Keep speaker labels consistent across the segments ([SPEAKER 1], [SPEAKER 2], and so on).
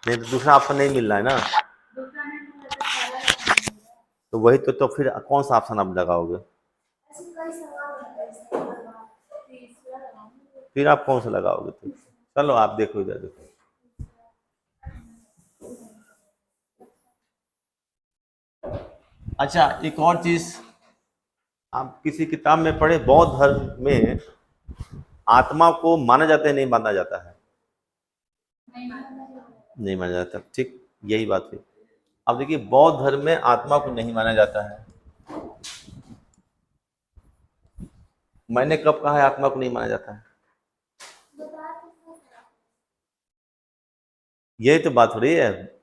[SPEAKER 1] नहीं तो दूसरा ऑप्शन नहीं मिल रहा है ना, तो वही तो फिर कौन सा ऑप्शन आप लगाओगे? फिर आप कौन सा लगाओगे? तो चलो आप देखो, इधर देखो। अच्छा, एक और चीज, आप किसी किताब में पढ़े, बौद्ध धर्म में आत्मा को माना जाता है नहीं माना जाता है? नहीं माना जाता, ठीक, यही बात है। अब देखिए, बौद्ध धर्म में आत्मा को नहीं माना जाता है। मैंने कब कहा है आत्मा को नहीं माना जाता है? यही तो बात हो रही है।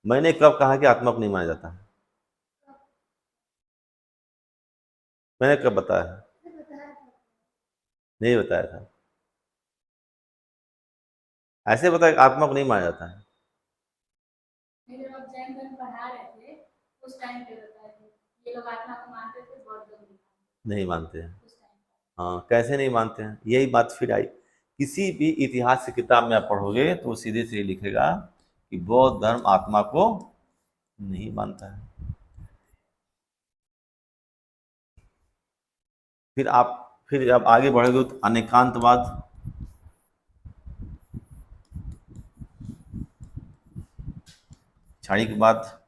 [SPEAKER 1] मैंने कब कहा कि आत्मा को नहीं माना जाता है? मैंने कब बताया है? नहीं बताया था। ऐसे बताया कि आत्मा को नहीं माना जाता है। नहीं मानते हैं। हाँ, कैसे नहीं मानते हैं, यही बात फिर आई। किसी भी इतिहास की किताब में आप पढ़ोगे तो सीधे से लिखेगा कि बौद्ध धर्म आत्मा को नहीं मानता है। फिर आप आगे बढ़ोगे तो अनेकांतवाद, क्षणिकवाद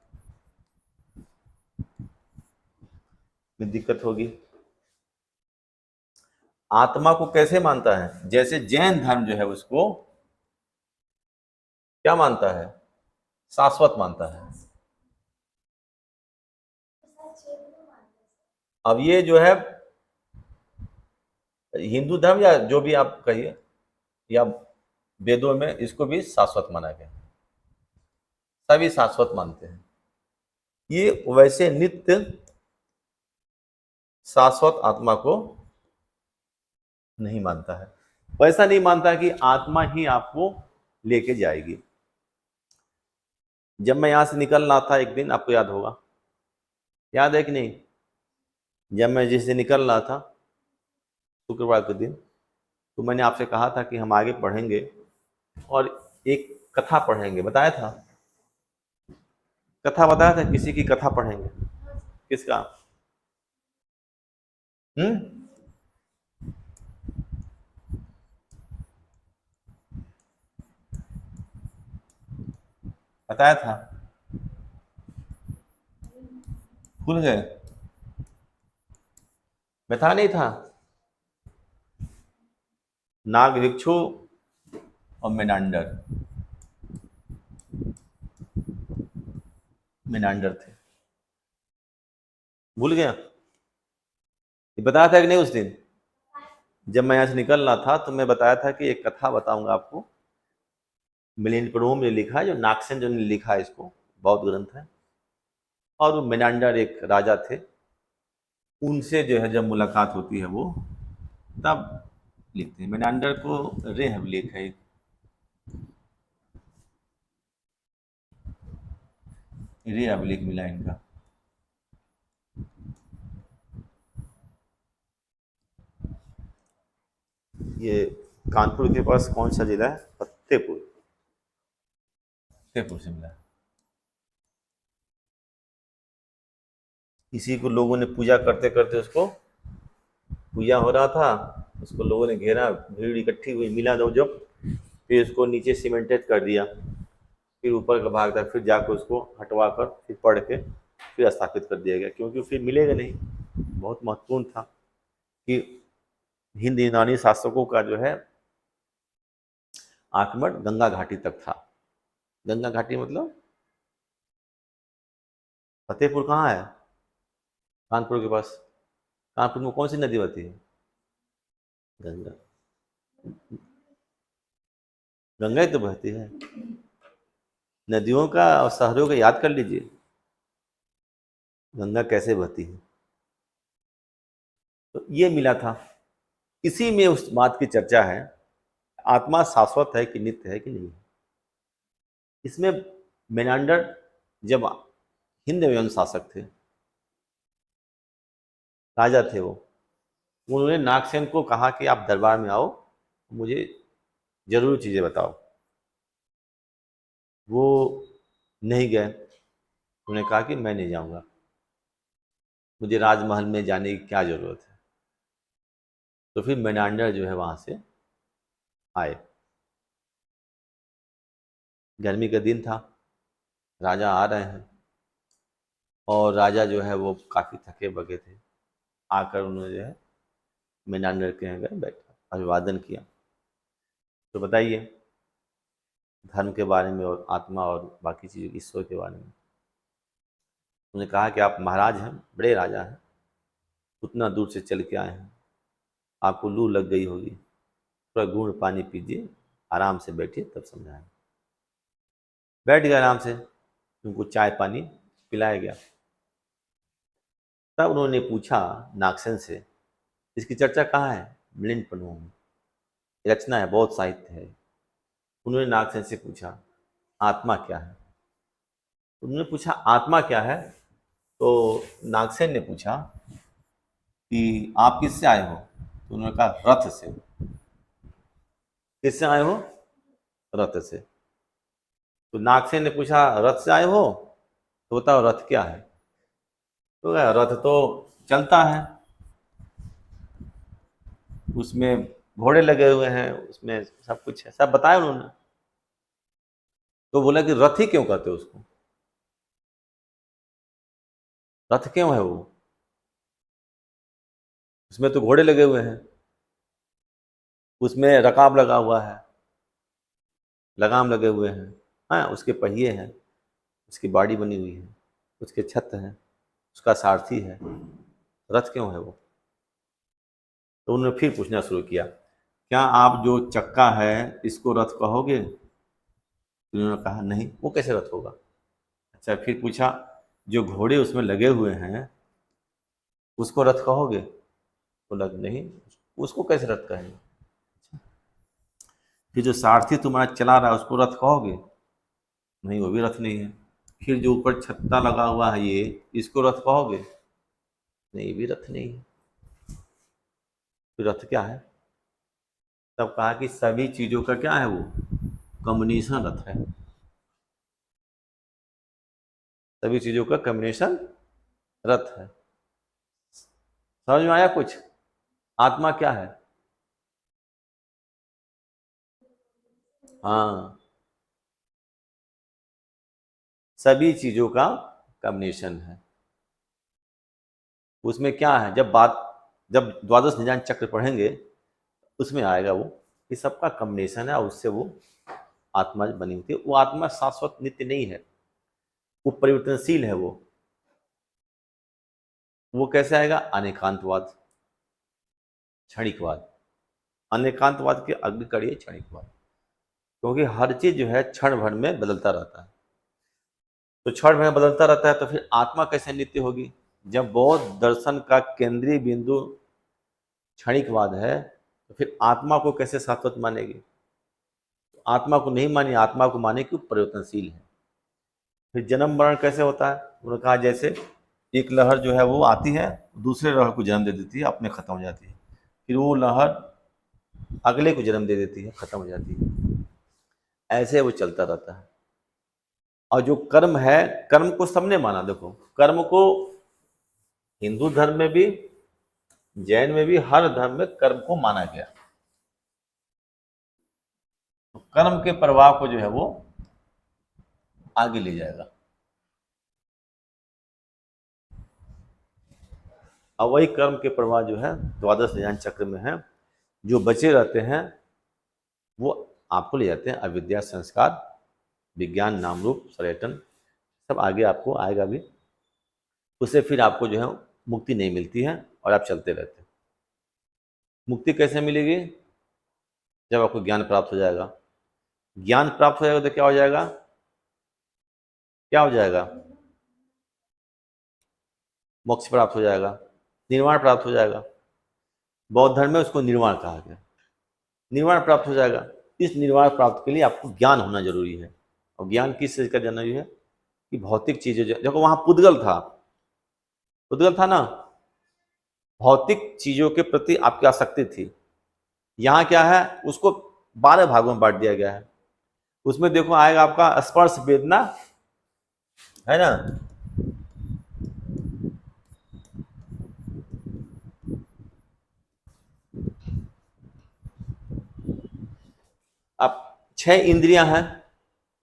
[SPEAKER 1] में दिक्कत होगी। आत्मा को कैसे मानता है? जैसे जैन धर्म जो है उसको क्या मानता है? शाश्वत मानता है। अब ये जो है हिंदू धर्म या जो भी आप कहिए, या वेदों में इसको भी शाश्वत माना गया, सभी शाश्वत मानते हैं। ये वैसे नित्य शाश्वत आत्मा को नहीं मानता है। वैसा नहीं मानता कि आत्मा ही आपको लेके जाएगी। जब मैं यहां से निकल रहा था एक दिन, आपको याद होगा, याद है कि नहीं? जब मैं जिस दिन निकल रहा था, शुक्रवार के दिन, तो मैंने आपसे कहा था कि हम आगे पढ़ेंगे और एक कथा पढ़ेंगे, बताया था। कथा बताया था, किसी की कथा पढ़ेंगे। किसका? हम्म? बताया था, भूल गए? बता नहीं था? नाग भिक्षु और मेनांडर, मेनांडर थे। भूल गया? ये बताया था कि नहीं उस दिन जब मैं यहाँ से निकल रहा था? तो मैं बताया था कि एक कथा बताऊंगा आपको, मिलिंद परोम ने लिखा है, जो नागसेन जो ने लिखा है, इसको बौद्ध ग्रंथ है। और वो मेनांडर एक राजा थे, उनसे जो है जब मुलाकात होती है वो तब लिखते हैं। मेनांडर को रे अभिलेख है, रे अभिलेख मिला इनका। ये कानपुर के पास कौन सा जिला है? फतेहपुर, फतेहपुर से मिला है। इसी को लोगों ने पूजा करते करते, उसको पूजा हो रहा था, उसको लोगों ने घेरा, भीड़ इकट्ठी हुई, मिला दो जब, फिर उसको नीचे सीमेंटेड कर दिया, फिर ऊपर का भाग था, फिर जाकर उसको हटवा कर फिर पढ़ के फिर स्थापित कर दिया गया, क्योंकि फिर मिलेगा नहीं। बहुत महत्वपूर्ण था कि हिंद यूनानी शासकों का जो है आक्रमण गंगा घाटी तक था। गंगा घाटी मतलब फतेहपुर कहाँ है? कानपुर के पास। कानपुर में कौन सी नदी बहती है? गंगा। गंगा ही तो बहती है। नदियों का और शहरों का याद कर लीजिए, गंगा कैसे बहती है। तो ये मिला था, इसी में उस बात की चर्चा है, आत्मा शाश्वत है कि नित्य है कि नहीं। इसमें मेनांडर जब हिंद एवं शासक थे, राजा थे वो, उन्होंने नागसेन को कहा कि आप दरबार में आओ, मुझे जरूरी चीज़ें बताओ। वो नहीं गए। उन्होंने कहा कि मैं नहीं जाऊंगा, मुझे राजमहल में जाने की क्या जरूरत है। तो फिर मेनांडर जो है वहां से आए। गर्मी का दिन था, राजा आ रहे हैं, और राजा जो है वो काफी थके बके थे। आकर उन्होंने जो है मेनांडर के यहाँ गए, बैठा, अभिवादन किया। तो बताइए धर्म के बारे में और आत्मा और बाकी चीज़ों, ईश्वर के बारे में। उन्होंने कहा कि आप महाराज हैं, बड़े राजा हैं, उतना दूर से चल के आए हैं, आपको लू लग गई होगी, थोड़ा गुड़ पानी पीजिए, आराम से बैठिए, तब समझाएं। बैठ गए आराम से, उनको चाय पानी पिलाया गया। तब उन्होंने पूछा नागसेन से, इसकी चर्चा कहाँ है? मिलिंद पन्नुओं में रचना है, बहुत साहित्य है। उन्होंने नागसेन से पूछा आत्मा क्या है? उन्होंने पूछा आत्मा क्या है? तो नागसेन ने पूछा कि आप किससे आए हो? तो उन्होंने कहा रथ से। किससे आए हो? रथ से। तो नागसेन ने पूछा रथ से आए हो, तो बताओ रथ क्या है? तो कहा, रथ तो चलता है, उसमें घोड़े लगे हुए हैं, उसमें सब कुछ है, सब बताया उन्होंने। तो बोला कि रथ ही क्यों कहते हो उसको? रथ क्यों है वो? उसमें तो घोड़े लगे हुए हैं, उसमें रकाब लगा हुआ है, लगाम लगे हुए हैं, हाँ, उसके पहिए हैं, उसकी बॉडी बनी हुई है, उसके छत हैं, उसका सारथी है, रथ क्यों है वो? तो उन्होंने फिर पूछना शुरू किया, क्या आप जो चक्का है इसको रथ कहोगे? तो उन्होंने कहा नहीं, वो कैसे रथ होगा? अच्छा, फिर पूछा जो घोड़े उसमें लगे हुए हैं उसको रथ कहोगे? बोला नहीं, उसको कैसे रथ कहेंगे? फिर जो सारथी तुम्हारा चला रहा है उसको रथ कहोगे? नहीं, वो भी रथ नहीं है। फिर जो ऊपर छत्ता लगा हुआ है ये, इसको रथ कहोगे? नहीं, ये भी रथ नहीं है। फिर रथ क्या है? तब कहा कि सभी चीजों का क्या है वो? कॉम्बिनेशन रथ है। सभी चीजों का कॉम्बिनेशन रथ है। समझ में आया कुछ? आत्मा क्या है? हाँ, सभी चीजों का कॉम्बिनेशन है। उसमें क्या है, जब द्वादश निधान चक्र पढ़ेंगे उसमें आएगा वो कि सबका कॉम्बिनेशन है, और उससे वो आत्मा बनी होती है। वो आत्मा शाश्वत नित्य नहीं है, वो परिवर्तनशील है। वो कैसे आएगा? अनेकांतवाद, क्षणिकवाद। अनेकांतवाद के अग्नि कड़ी है क्षणिकवाद, क्योंकि हर चीज जो है क्षण भर में बदलता रहता है। तो क्षण भर में बदलता रहता है, तो फिर आत्मा कैसे नित्य होगी? जब बौद्ध दर्शन का केंद्रीय बिंदु क्षणिकवाद है, तो फिर आत्मा को कैसे शाश्वत मानेगी? तो आत्मा को नहीं मानी, आत्मा को माने कि वो परिवर्तनशील है। फिर जन्म मरण कैसे होता है? उन्होंने कहा जैसे एक लहर जो है वो आती है, दूसरे लहर को जन्म दे देती है, अपने खत्म हो जाती है, फिर वो लहर अगले को जन्म दे देती है, खत्म हो जाती है, ऐसे वो चलता रहता है। और जो कर्म है, कर्म को सबने माना। देखो, कर्म को हिंदू धर्म में भी, जैन में भी, हर धर्म में कर्म को माना गया। तो कर्म के प्रभाव को जो है वो आगे ले जाएगा। और वही कर्म के प्रभाव जो है द्वादश ध्यान चक्र में है, जो बचे रहते हैं वो आपको ले जाते हैं अविद्या, संस्कार, विज्ञान, नाम रूप, पर्यटन, सब आगे आपको आएगा भी। उससे फिर आपको जो है मुक्ति नहीं मिलती है, और आप चलते रहते हैं। मुक्ति कैसे मिलेगी? जब आपको ज्ञान प्राप्त हो जाएगा। ज्ञान प्राप्त हो जाएगा तो क्या हो जाएगा? क्या हो जाएगा? मोक्ष प्राप्त हो जाएगा, निर्वाण प्राप्त हो जाएगा। बौद्ध धर्म में उसको निर्वाण कहा गया। निर्वाण प्राप्त हो जाएगा। इस निर्वाण प्राप्त के लिए आपको ज्ञान होना जरूरी है। और ज्ञान किस चीज का जरूरी है? कि भौतिक चीजें, देखो वहां पुद्गल था, पुद्गल था ना, भौतिक चीजों के प्रति आपकी आसक्ति थी। यहाँ क्या है? उसको 12 भागों में बांट दिया गया है। उसमें देखो आएगा आपका स्पर्श वेदना, है ना। अब 6 इंद्रियां हैं,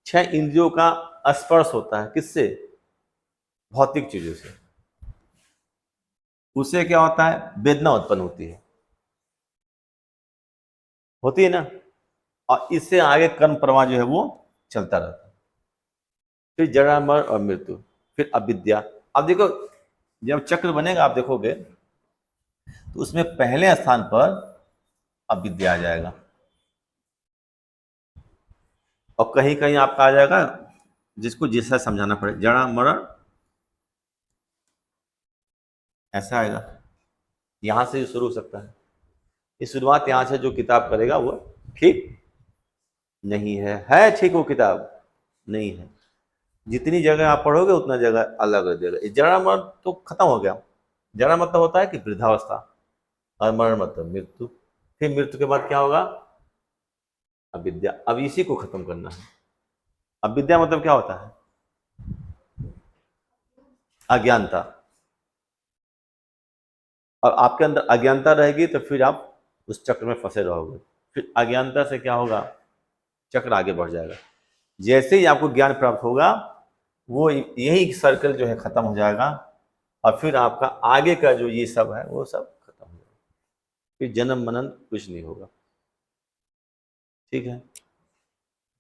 [SPEAKER 1] 6 इंद्रियों का स्पर्श होता है किससे? भौतिक चीजों से। उससे क्या होता है? वेदना उत्पन्न होती है ना। और इससे आगे कर्म प्रवाह जो है वो चलता रहता है। फिर जरा मरण और मृत्यु, फिर अविद्या। अब देखो जब चक्र बनेगा आप देखोगे तो उसमें पहले स्थान पर अविद्या आ जाएगा, और कहीं कहीं आपका आ जाएगा, जिसको जैसा समझाना पड़े, जरा मरण ऐसा आएगा। यहां से शुरू हो सकता है। ये शुरुआत यहां से जो किताब करेगा वो ठीक नहीं है ठीक वो किताब नहीं है। जितनी जगह आप पढ़ोगे उतना जगह अलग अलग जगह। जरा मरण तो खत्म हो गया। जरा मतलब होता है कि वृद्धावस्था, और मरण मतलब मृत्यु। फिर मृत्यु के बाद क्या होगा? अविद्या। अब इसी को खत्म करना है। अविद्या मतलब क्या होता है? अज्ञानता। और आपके अंदर अज्ञानता रहेगी तो फिर आप उस चक्र में फंसे रहोगे। फिर अज्ञानता से क्या होगा? चक्र आगे बढ़ जाएगा। जैसे ही आपको ज्ञान प्राप्त होगा वो यही सर्कल जो है खत्म हो जाएगा, और फिर आपका आगे का जो ये सब है वो सब खत्म हो जाएगा। फिर जन्म मनन कुछ नहीं होगा। ठीक है।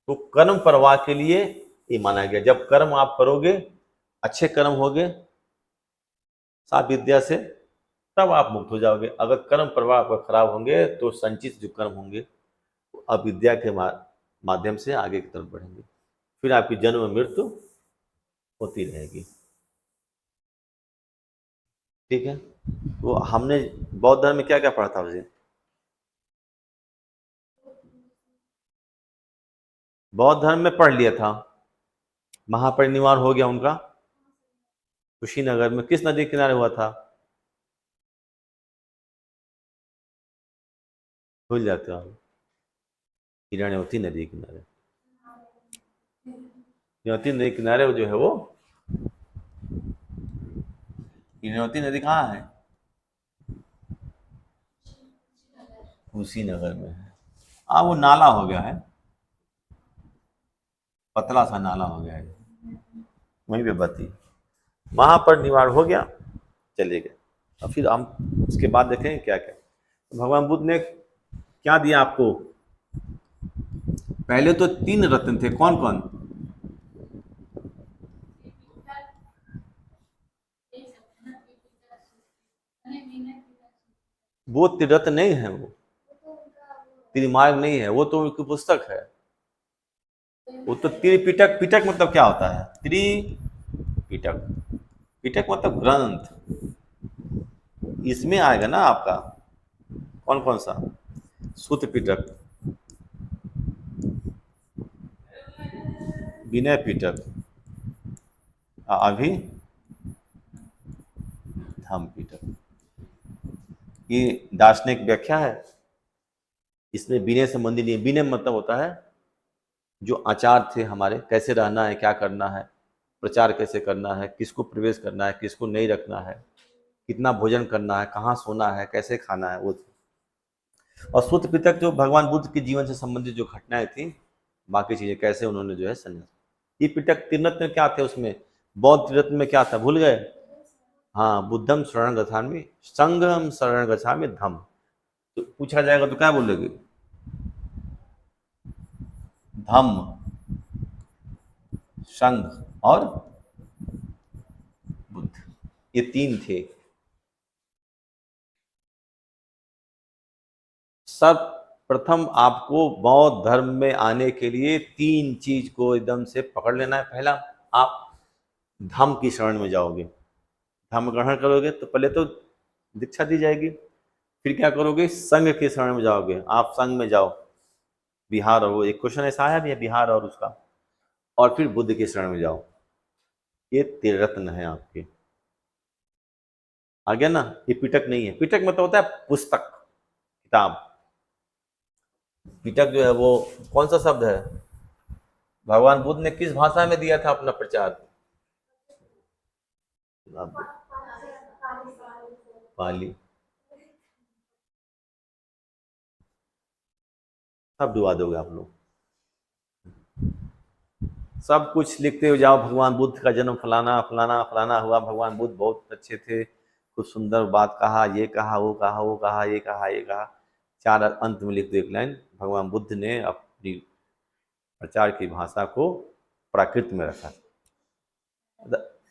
[SPEAKER 1] तो कर्म प्रवाह के लिए ये माना गया, जब कर्म आप करोगे, अच्छे कर्म होगे सात विद्या से, तब आप मुक्त हो जाओगे। अगर कर्म प्रवाह आपका खराब होंगे तो संचित जो कर्म होंगे वो अविद्या के माध्यम से आगे की तरफ बढ़ेंगे। फिर आपकी जन्म मृत्यु होती रहेगी। ठीक है। तो हमने बौद्ध धर्म में क्या क्या पढ़ा था उसे? बौद्ध धर्म में पढ़ लिया था। महापरिनिर्वाण हो गया उनका कुशीनगर में। किस नदी के किनारे हुआ था? भूल जाते हो आप। हिरण्यवती नदी के किनारे। हिरण्यवती नदी के किनारे वो जो है वो, हिरण्यवती नदी कहाँ है? कुशीनगर में है। वो नाला हो गया है, पतला सा नाला हो गया है, वहीं पे बती। वहां पर निवारण हो गया, चले गए। और फिर हम उसके बाद देखेंगे क्या क्या। तो भगवान बुद्ध ने क्या दिया आपको? पहले तो 3 रत्न थे, कौन कौन? वो त्रिरत्न नहीं है, वो त्रिमार्ग नहीं है, वो तो उनकी पुस्तक है। वो तो त्रिपिटक। पिटक मतलब क्या होता है? त्रिपिटक। पिटक मतलब ग्रंथ। इसमें आएगा ना आपका कौन कौन सा? सूत्र पिटक, विनय पिटक, अभी धम्म पिटक। ये दार्शनिक व्याख्या है। इसमें विनय संबंधी नहीं है। विनय मतलब होता है जो आचार थे हमारे, कैसे रहना है, क्या करना है, प्रचार कैसे करना है, किसको प्रवेश करना है, किसको नहीं रखना है, कितना भोजन करना है, कहाँ सोना है, कैसे खाना है, वो। और सूत्र पिटक जो भगवान बुद्ध के जीवन से संबंधित जो घटनाएं थी, बाकी चीजें कैसे उन्होंने जो है संन्यास। ये पिटक त्रिरत्न में क्या थे उसमें? बौद्ध त्रिरत्न में क्या था भूल गए? हाँ, बुद्धम शरण गच्छामि, संघम शरण गच्छामि, धम्म। तो पूछा जाएगा तो क्या बोलोगे? धम्म, संघ और बुद्ध, ये 3 थे। सब प्रथम आपको बौद्ध धर्म में आने के लिए 3 चीज को एकदम से पकड़ लेना है। पहला, आप धम्म की शरण में जाओगे, धम्म ग्रहण करोगे तो पहले तो दीक्षा दी जाएगी। फिर क्या करोगे? संघ की शरण में जाओगे, आप संघ में जाओ। बिहार, और वो एक क्वेश्चन ऐसा आया भी है, बिहार और उसका। और फिर बुद्ध की शरण में जाओ। ये त्रिरत्न है आपके। आ गया ना? ये पिटक नहीं है। पिटक मतलब होता है पुस्तक, किताब। पिटक जो है वो कौन सा शब्द है? भगवान बुद्ध ने किस भाषा में दिया था अपना प्रचार? पाली। सब डुबा दोगे आप लोग, सब कुछ लिखते हो जाओ, भगवान बुद्ध का जन्म फलाना फलाना फलाना हुआ, भगवान बुद्ध बहुत अच्छे थे, कुछ सुंदर बात कहा, ये कहा, वो कहा, वो कहा, ये कहा, ये कहा, चार अंत में लिख दो एक लाइन, भगवान बुद्ध ने अपनी प्रचार की भाषा को प्राकृत में रखा।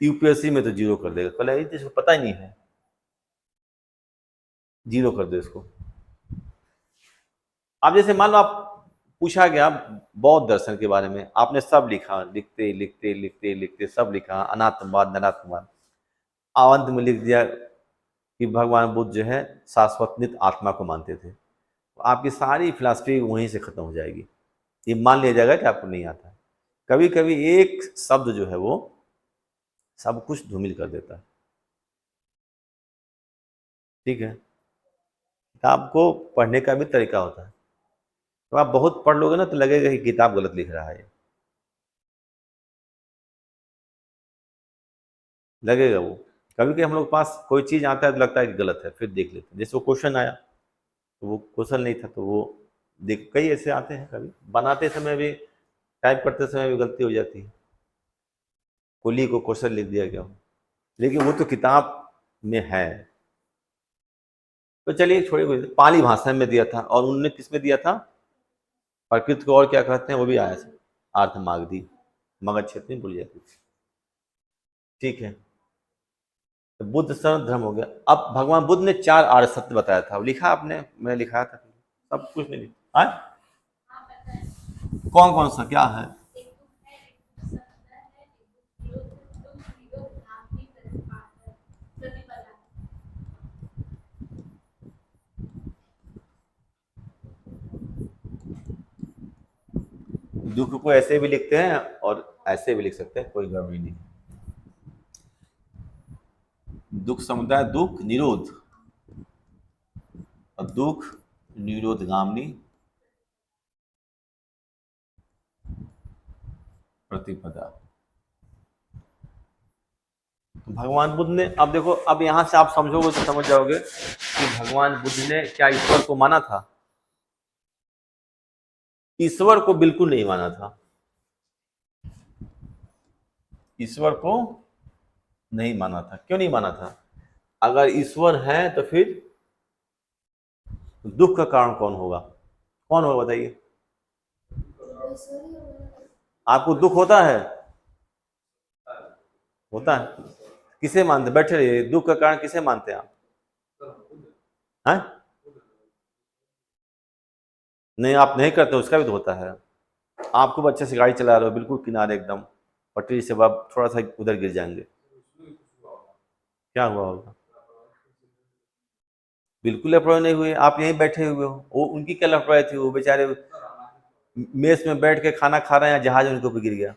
[SPEAKER 1] यूपीएससी में तो जीरो कर देगा, कल इसको पता ही नहीं है, जीरो कर दो इसको। आप जैसे मान लो आप पूछा गया बौद्ध दर्शन के बारे में, आपने सब लिखा, लिखते लिखते लिखते लिखते सब लिखा, अनात्मवाद अनात्मवाद, अंत में लिख दिया कि भगवान बुद्ध जो है शाश्वतनित आत्मा को मानते थे, तो आपकी सारी फिलॉसफी वहीं से खत्म हो जाएगी। ये मान लिया जाएगा कि आपको नहीं आता है। कभी कभी एक शब्द जो है वो सब कुछ धूमिल कर देता है। ठीक है, किताब को पढ़ने का भी तरीका होता है। तो आप बहुत पढ़ लोगे ना तो लगेगा कि किताब गलत लिख रहा है, लगेगा वो। कभी कभी हम लोग के पास कोई चीज़ आता है तो लगता है कि गलत है, फिर देख लेते हैं। जैसे वो क्वेश्चन आया तो वो क्वेश्चन नहीं था, तो वो देख, कई ऐसे आते हैं, कभी बनाते समय भी, टाइप करते समय भी गलती हो जाती है, कुली को क्वेश्चन लिख दिया गया हो, लेकिन वो तो किताब में है। तो चलिए छोड़िए, पाली भाषा में दिया था, और उन्होंने किस में दिया था? प्रकृति को और क्या कहते हैं वो भी आया था, अर्थ मागधी, मगध क्षेत्र में बोली जाती थी। ठीक है, तो बुद्ध सर्व धर्म हो गया। अब भगवान बुद्ध ने चार आर्य सत्य बताया था, लिखा आपने, मैंने लिखा था, सब कुछ नहीं लिखा। कौन कौन सा क्या है? दुख को ऐसे भी लिखते हैं और ऐसे भी लिख सकते हैं, कोई गड़बड़ी नहीं। दुख समुदाय, दुख निरोध, और दुख निरोधगामिनी प्रतिपदा। तो भगवान बुद्ध ने, अब देखो, अब यहां से आप समझोगे तो समझ जाओगे कि भगवान बुद्ध ने क्या ईश्वर को माना था? ईश्वर को बिल्कुल नहीं माना था, ईश्वर को नहीं माना था। क्यों नहीं माना था? अगर ईश्वर है तो फिर दुख का कारण कौन होगा? कौन होगा बताइए? आपको दुख होता है? होता है। किसे मानते? बैठे रहिए, दुख का कारण किसे मानते हैं आप? हैं? नहीं, आप नहीं करते, उसका भी तो होता है। आप खूब अच्छे से गाड़ी चला रहे हो, बिल्कुल किनारे एकदम, पटरी से आप थोड़ा सा उधर गिर जाएंगे, क्या हुआ होगा? बिल्कुल लापरवाही नहीं हुए, आप यहीं बैठे हुए हो। वो उनकी क्या लापरवाही थी? वो बेचारे मेस में बैठ के खाना खा रहे हैं, जहाज उनके ऊपर गिर गया,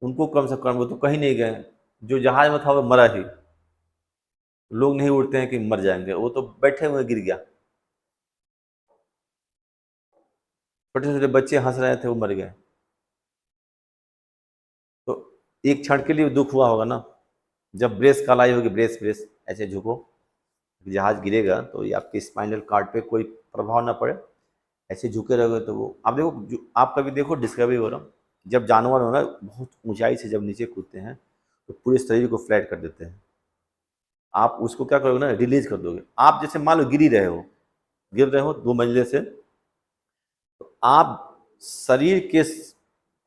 [SPEAKER 1] उनको कम से कम, वो तो कहीं नहीं गए, जो जहाज में था वो मरा ही। लोग नहीं उड़ते हैं कि मर जाएंगे, वो तो बैठे हुए गिर गया। छोटे छोटे बच्चे हंस रहे थे, वो मर गए। तो एक क्षण के लिए दुख हुआ होगा ना, जब ब्रेस कल आई होगी, ब्रेस ब्रेस ऐसे झुको, जहाज गिरेगा तो ये आपके स्पाइनल कार्ड पे कोई प्रभाव ना पड़े, ऐसे झुके रहोगे तो वो, आप देखो आप कभी देखो डिस्कवरी हो रहा, जब जानवर हो ना बहुत ऊंचाई से जब नीचे कूदते हैं तो पूरे शरीर को फ्लैट कर देते हैं। आप उसको क्या करोगे ना, रिलीज कर दोगे। आप जैसे मान लो गिर रहे हो 2 मंजिले से, तो आप शरीर के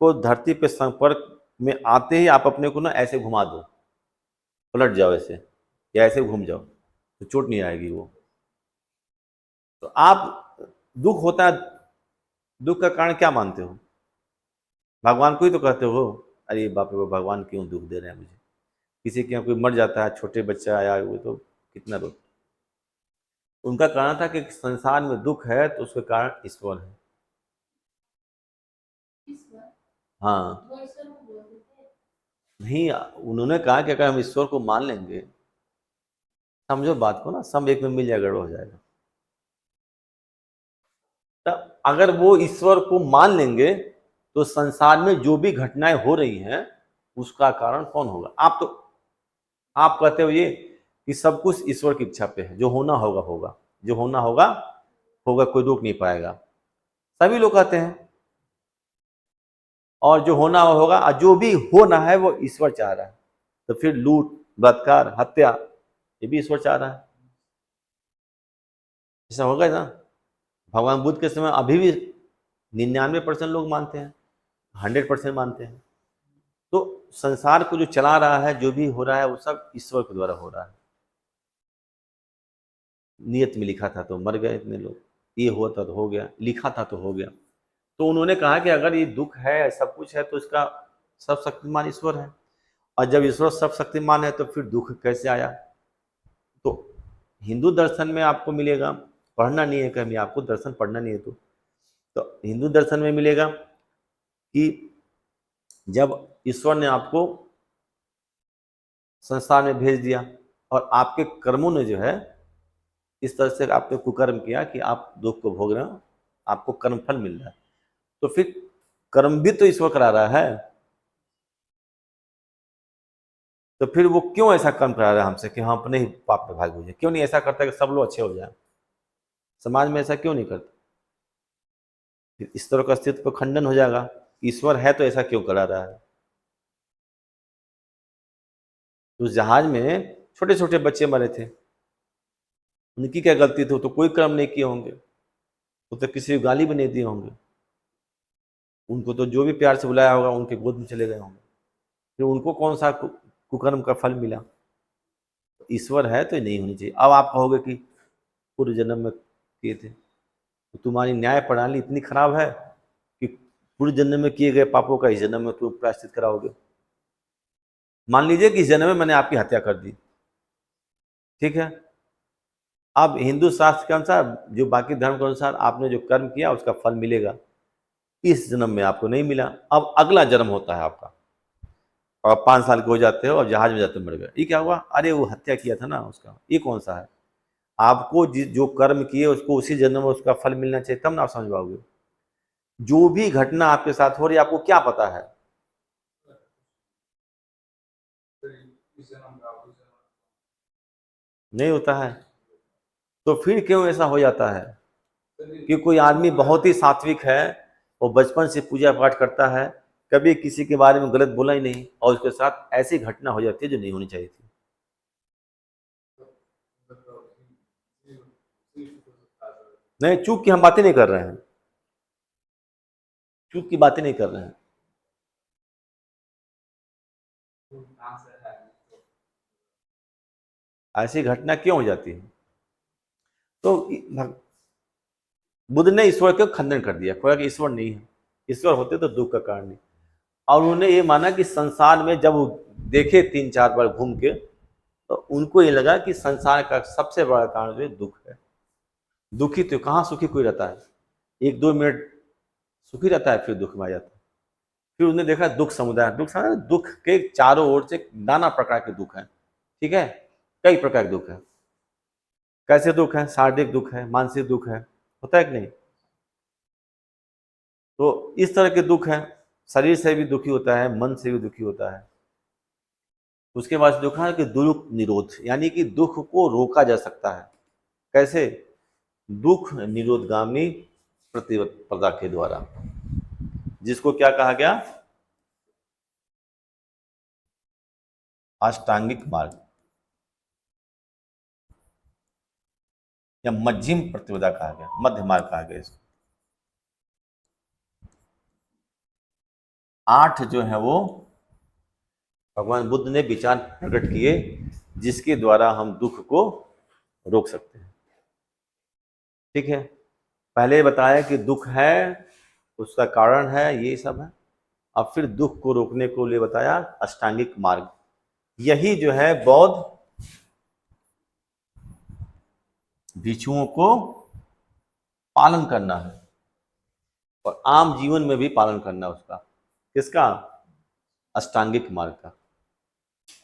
[SPEAKER 1] को धरती पे संपर्क में आते ही आप अपने को ना ऐसे घुमा दो, पलट जाओ ऐसे, या ऐसे घूम जाओ, तो चोट नहीं आएगी वो। तो आप, दुख होता है, दुख का कारण क्या मानते हो? भगवान को ही तो कहते हो। अरे बाप रे, भगवान क्यों दुख दे रहे हैं मुझे? किसी के यहाँ कोई मर जाता है, छोटे बच्चा आया, वो तो कितना रो, उनका कहना था कि संसार में दुख है तो उसके कारण ईश्वर है। हाँ, नहीं, उन्होंने कहा कि अगर हम ईश्वर को मान लेंगे, समझो बात को ना, सब एक में मिल जाएगा, गड़बड़ हो जाएगा। तब अगर वो ईश्वर को मान लेंगे तो संसार में जो भी घटनाएं हो रही हैं उसका कारण कौन होगा? आप कहते हो ये कि सब कुछ ईश्वर की इच्छा पे है, जो होना होगा होगा, जो होना होगा होगा, कोई रोक नहीं पाएगा, सभी लोग कहते हैं। और जो होना होगा, और जो भी होना है वो ईश्वर चाह रहा है। तो फिर लूट, बलात्कार, हत्या, ये भी ईश्वर चाह रहा है। ऐसा होगा ना? भगवान बुद्ध के समय अभी भी 99% लोग मानते हैं, 100% मानते हैं। तो संसार को जो चला रहा है, जो भी हो रहा है, वो सब ईश्वर के द्वारा हो रहा है। नियत में लिखा था तो मर गए इतने लोग, ये हुआ था तो हो गया, लिखा था तो हो गया। तो उन्होंने कहा कि अगर ये दुख है, सब कुछ है, तो इसका सब शक्तिमान ईश्वर है। और जब ईश्वर सब शक्तिमान है तो फिर दुख कैसे आया? तो हिंदू दर्शन में आपको मिलेगा, पढ़ना नहीं है कभी, आपको दर्शन पढ़ना नहीं है तो हिंदू दर्शन में मिलेगा कि जब ईश्वर ने आपको संसार में भेज दिया और आपके कर्मों ने जो है इस तरह से आपने कुकर्म किया कि आप दुख को भोग रहे हो, आपको कर्मफल मिल रहा है, तो फिर कर्म भी तो ईश्वर करा रहा है। तो फिर वो क्यों ऐसा कर्म करा रहा है हमसे कि हम अपने ही पाप में भाग हो जाए? क्यों नहीं ऐसा करता कि सब लोग अच्छे हो जाए? समाज में ऐसा क्यों नहीं करता? फिर इस तरह का अस्तित्व पर खंडन हो जाएगा। ईश्वर है तो ऐसा क्यों करा रहा है? उस जहाज में छोटे छोटे बच्चे मरे थे, उनकी क्या गलती थी? तो कोई कर्म नहीं किए होंगे, वो तो किसी को गाली भी नहीं दिए होंगे, उनको तो जो भी प्यार से बुलाया होगा उनके गोद में चले गए होंगे, फिर उनको कौन सा कुकर्म का फल मिला? ईश्वर है तो नहीं होनी चाहिए। अब आप कहोगे कि पूर्व जन्म में किए थे, तो तुम्हारी न्याय प्रणाली इतनी खराब है कि पूर्व जन्म में किए गए पापों का इस जन्म में तुम प्रायश्चित कराओगे। मान लीजिए कि इस जन्म में मैंने आपकी हत्या कर दी, ठीक है, अब हिंदू शास्त्र के अनुसार, जो बाकी धर्म के अनुसार आपने जो कर्म किया उसका फल मिलेगा। इस जन्म में आपको नहीं मिला, अब अगला जन्म होता है आपका, और 5 साल के हो जाते हो और जहाज में जाते मर गए। ये क्या हुआ? अरे वो हत्या किया था ना उसका, ये कौन सा है? आपको जो कर्म किए उसको उसी जन्म में उसका फल मिलना चाहिए, तब ना आप समझ पाओगे। जो भी घटना आपके साथ हो रही है आपको क्या पता है? नहीं होता है। तो फिर क्यों ऐसा हो जाता है कि कोई आदमी बहुत ही सात्विक है, वो बचपन से पूजा पाठ करता है, कभी किसी के बारे में गलत बोला ही नहीं, और उसके साथ ऐसी घटना हो जाती है जो नहीं होनी चाहिए थी। नहीं, चूक की हम बातें नहीं कर रहे हैं, चूक की बातें नहीं कर रहे हैं। ऐसी घटना क्यों हो जाती है? तो बुद्ध ने ईश्वर का खंडन कर दिया, खोया कि ईश्वर नहीं है, ईश्वर होते तो दुख का कारण नहीं। और उन्होंने ये माना कि संसार में जब वो देखे 3-4 बार घूम के, तो उनको ये लगा कि संसार का सबसे बड़ा कारण जो है दुख है। दुखी तो कहाँ सुखी कोई रहता है? 1-2 मिनट सुखी रहता है, फिर दुख में आ जाता है। फिर उन्होंने देखा दुख समुदाय, दुख के चारों ओर से नाना प्रकार के दुख हैं, ठीक है, कई प्रकार के दुख है। कैसे दुख है? शारीरिक दुख है, मानसिक दुख है, होता है कि नहीं? तो इस तरह के दुख हैं, शरीर से भी दुखी होता है, मन से भी दुखी होता है। उसके बाद दुख है कि दुख निरोध, यानी कि दुख को रोका जा सकता है। कैसे? दुख निरोधगामी प्रतिपदा के द्वारा, जिसको क्या कहा गया? अष्टांगिक मार्ग या मध्यम प्रतिपदा कहा गया, मध्य मार्ग कहा गया इसको। 8 जो है वो भगवान बुद्ध ने विचार प्रकट किए, जिसके द्वारा हम दुख को रोक सकते हैं, ठीक है। पहले बताया कि दुख है, उसका कारण है, ये सब है। अब फिर दुख को रोकने को लिए बताया अष्टांगिक मार्ग। यही जो है बौद्ध भिक्षुओं को पालन करना है, और आम जीवन में भी पालन करना उसका। किसका? अष्टांगिक मार्ग का।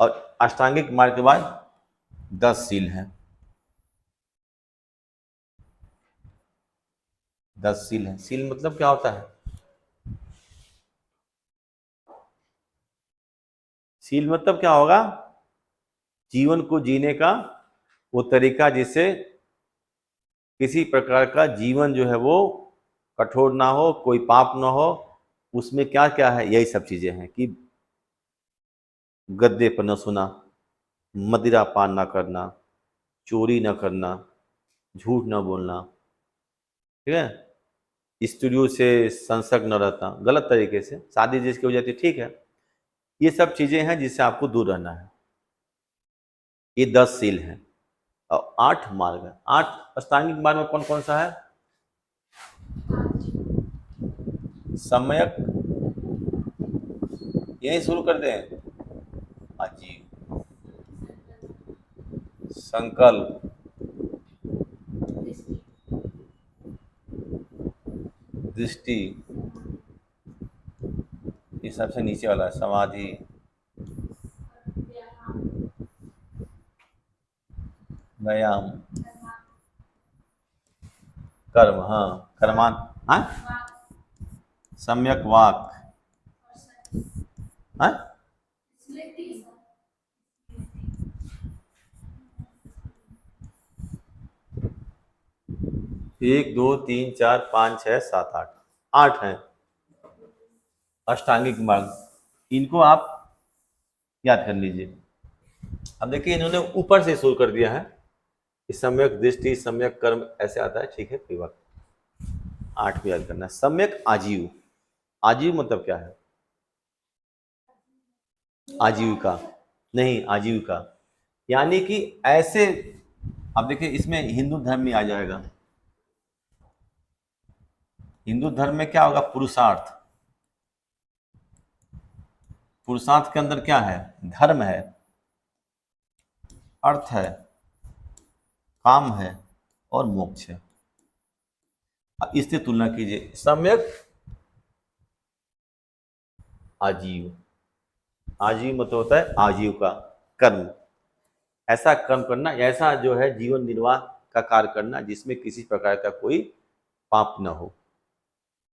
[SPEAKER 1] और अष्टांगिक मार्ग के बाद 10 सील हैं। 10 सील है। सील मतलब क्या होता है? सील मतलब क्या होगा? जीवन को जीने का वो तरीका जिससे किसी प्रकार का जीवन जो है वो कठोर ना हो, कोई पाप ना हो। उसमें क्या क्या है? यही सब चीजें हैं कि गद्दे पर न सोना, मदिरा पान ना करना, चोरी न करना, झूठ न बोलना, ठीक है, स्त्रियों से संसर्ग न रहता गलत तरीके से, शादी जिसकी हो जाती है, ठीक है। ये सब चीजें हैं जिससे आपको दूर रहना है। ये 10 सील हैं और 8 मार्ग है। 8 अष्टांगिक मार्ग में कौन कौन सा है? सम्यक, यही शुरू कर दें। अजीब, संकल्प, दृष्टि, ये सबसे नीचे वाला है। समाधि, व्यायाम, कर्म, हाँ कर्मान, हाँ सम्यक वाक, हाँ 1 2 3 4 5 6 7 8, 8 हैं अष्टांगिक मार्ग। इनको आप याद कर लीजिए। अब देखिए इन्होंने ऊपर से शुरू कर दिया है कि सम्यक दृष्टि, सम्यक कर्म, ऐसे आता है, ठीक है, कोई बात। 8 को याद करना है। सम्यक आजीव, आजीव मतलब क्या है? आजीविका नहीं, आजीविका यानी कि ऐसे। अब देखिए इसमें हिंदू धर्म में आ जाएगा। हिंदू धर्म में क्या होगा? पुरुषार्थ। पुरुषार्थ के अंदर क्या है? धर्म है, अर्थ है, काम है और मोक्ष है। अब इससे तुलना कीजिए। सम्यक आजीव, आजीव मतलब होता है आजीविका, कर्म, ऐसा कर्म करना, ऐसा जो है जीवन निर्वाह का कार्य करना जिसमें किसी प्रकार का कोई पाप न हो।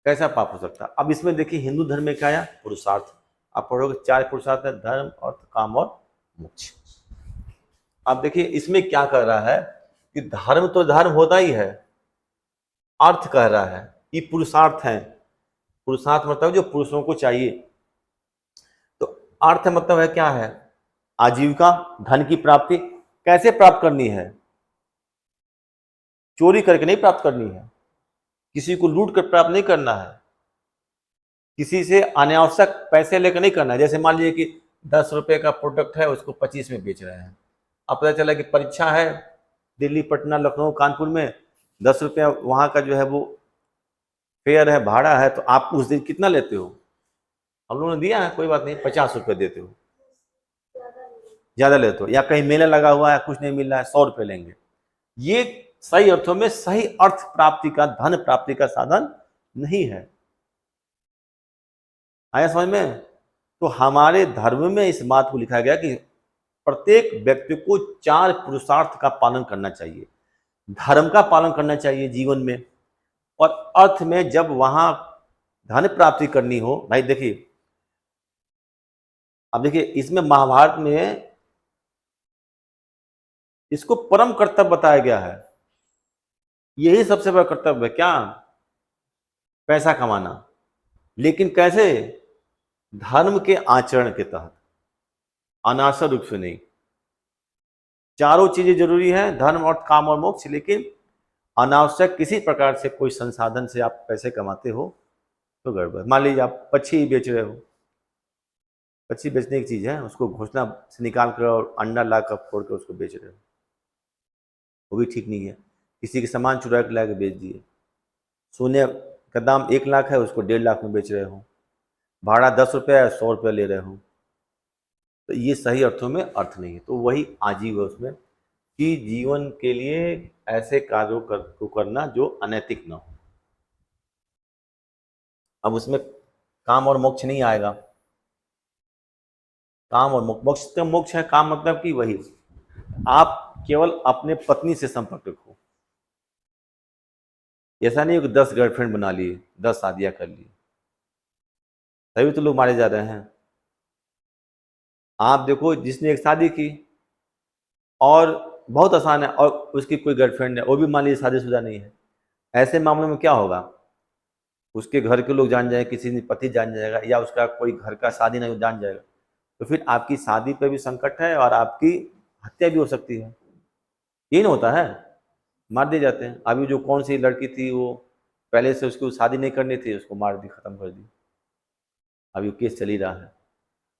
[SPEAKER 1] कैसा पाप हो सकता है? अब इसमें देखिए हिंदू धर्म में क्या आया? पुरुषार्थ। आप पढ़ोगे 4 पुरुषार्थ है, धर्म, अर्थ, काम और मोक्ष। अब देखिए इसमें क्या कर रहा है कि धर्म तो धर्म होता ही है, अर्थ कह रहा है ये पुरुषार्थ है। पुरुषार्थ मतलब जो पुरुषों को चाहिए। तो अर्थ मतलब है क्या है? आजीविका, धन की प्राप्ति। कैसे प्राप्त करनी है? चोरी करके नहीं प्राप्त करनी है, किसी को लूट कर प्राप्त नहीं करना है, किसी से अनावश्यक पैसे लेकर नहीं करना है। जैसे मान लीजिए कि 10 रुपए का प्रोडक्ट है, उसको 25 में बेच रहे हैं। अब पता चला कि परीक्षा है दिल्ली, पटना, लखनऊ, कानपुर में, 10 रुपया वहाँ का जो है वो फेयर है, भाड़ा है, तो आप उस दिन कितना लेते हो? हम लोगों ने दिया है, कोई बात नहीं, 50 रुपये देते हो, ज्यादा लेते हो। या कहीं मेला लगा हुआ है, कुछ नहीं मिल रहा है, 100 रुपये लेंगे। ये सही अर्थों में सही अर्थ प्राप्ति का, धन प्राप्ति का साधन नहीं है। आया समझ में? तो हमारे धर्म में इस बात को लिखा गया कि प्रत्येक व्यक्ति को 4 पुरुषार्थ का पालन करना चाहिए। धर्म का पालन करना चाहिए जीवन में, और अर्थ में जब वहां धन प्राप्ति करनी हो। भाई देखिए, अब देखिए इसमें महाभारत में इसको परम कर्तव्य बताया गया है। यही सबसे बड़ा कर्तव्य है क्या? पैसा कमाना। लेकिन कैसे? धर्म के आचरण के तहत, अनासर रूप से नहीं। चारों चीजें जरूरी है, धर्म और काम और मोक्ष, लेकिन अनावश्यक किसी प्रकार से कोई संसाधन से आप पैसे कमाते हो तो गड़बड़। मान लीजिए आप पक्षी बेच रहे हो, पक्षी बेचने की चीज है, उसको घोंसला से निकाल कर और अंडा ला कर फोड़ कर उसको बेच रहे हो, वो भी ठीक नहीं है। किसी के सामान चुरा के ला के बेच दिए। सोने का दाम 1 लाख है, उसको 1.5 लाख में बेच रहे हो। भाड़ा 10 रुपया है, 100 रुपया ले रहे हो। तो ये सही अर्थों में अर्थ नहीं है। तो वही आजीव है उसमें कि जीवन के लिए ऐसे कार्यों को करना जो अनैतिक ना हो। अब उसमें काम और मोक्ष नहीं आएगा। काम और मोक्ष तो मोक्ष है, काम मतलब कि वही आप केवल अपने पत्नी से संपर्क रखो, ऐसा नहीं है कि 10 गर्लफ्रेंड बना लिए, 10 शादियां कर ली, तभी तो लोग मारे जा रहे हैं। आप देखो, जिसने एक शादी की और बहुत आसान है, और उसकी कोई गर्लफ्रेंड है, वो भी मान लीजिए शादीशुदा नहीं है, ऐसे मामले में क्या होगा? उसके घर के लोग जान जाए, किसी ने पति जान जाएगा, या उसका कोई घर का शादी नहीं जान जाएगा, तो फिर आपकी शादी पे भी संकट है और आपकी हत्या भी हो सकती है। यही ना होता है, मार दिए जाते हैं। अभी जो कौन सी लड़की थी, वो पहले से उसको शादी नहीं करनी थी, उसको मार दी, खत्म कर दी, अभी केस चल ही रहा है।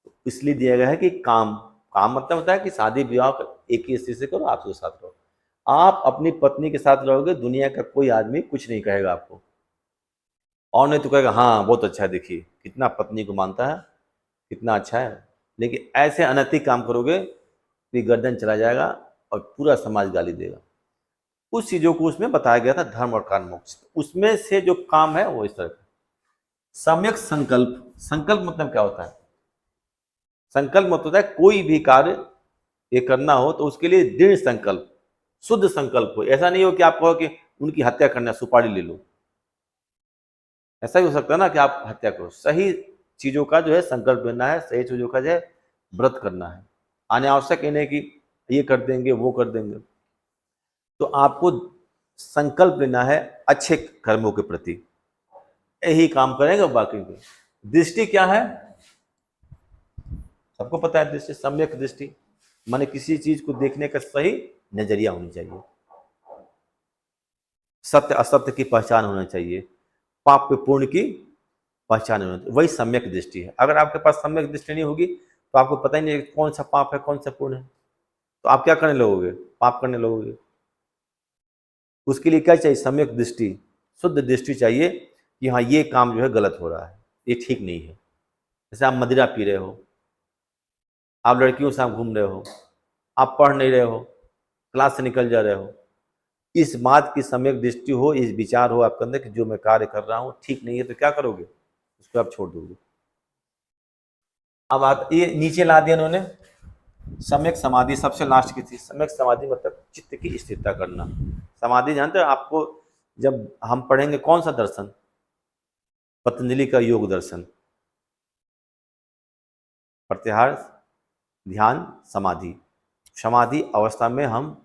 [SPEAKER 1] तो इसलिए दिया गया है कि काम, काम मतलब होता है कि शादी ब्याह एक ही स्त्री से करो, आप उसके साथ रहो। आप अपनी पत्नी के साथ रहोगे, दुनिया का कोई आदमी कुछ नहीं कहेगा आपको, और नहीं तो कहेगा हाँ बहुत अच्छा है, देखिए कितना पत्नी को मानता है, कितना अच्छा है। लेकिन ऐसे अनैतिक काम करोगे कि गर्दन चला जाएगा और पूरा समाज गाली देगा। उस चीजों को उसमें बताया गया था, धर्म और कर्म मोक्ष, उसमें से जो काम है वो इस तरह का। सम्यक संकल्प, संकल्प मतलब क्या होता है? संकल्प मतलब होता है कोई भी कार्य ये करना हो तो उसके लिए दृढ़ संकल्प, शुद्ध संकल्प हो। ऐसा नहीं हो कि आप कहो कि उनकी हत्या करना, सुपारी ले लो, ऐसा भी हो सकता है ना कि आप हत्या करो। सही चीजों का जो है संकल्प लेना है, सही चीजों का जो है व्रत करना है। अनावश्यक ये नहीं कि ये कर देंगे वो कर देंगे। तो आपको संकल्प लेना है अच्छे कर्मों के प्रति, यही काम करेंगे बाकी के। दृष्टि क्या है? सबको पता है, दृष्टि सम्यक दृष्टि माने किसी चीज को देखने का सही नजरिया होनी चाहिए, सत्य असत्य की पहचान होना चाहिए, पाप पे पुण्य की पहचान होना चाहिए, वही सम्यक दृष्टि है। अगर आपके पास सम्यक दृष्टि नहीं होगी तो आपको पता ही नहीं कौन सा पाप है कौन सा पुण्य है, तो आप क्या करने लगोगे? पाप करने लगोगे। उसके लिए क्या चाहिए? सम्यक दृष्टि, शुद्ध दृष्टि चाहिए कि हाँ ये काम जो है गलत हो रहा है, ये ठीक नहीं है। जैसे आप मदिरा पी रहे हो, आप लड़कियों के साथ घूम रहे हो, आप पढ़ नहीं रहे हो, क्लास से निकल जा रहे हो, इस बात की सम्यक दृष्टि हो, इस विचार हो आपके अंदर कि जो मैं कार्य कर रहा हूँ ठीक नहीं है, तो क्या करोगे? उसको आप छोड़ दोगे। अब आप ये नीचे ला दिया उन्होंने, सम्यक समाधि सबसे लास्ट की थी। सम्यक समाधि मतलब चित्त की स्थिरता करना। समाधि जानते हो आपको, जब हम पढ़ेंगे कौन सा दर्शन? पतंजलि का योग दर्शन, प्रत्याहार, ध्यान, समाधि। समाधि अवस्था में हम,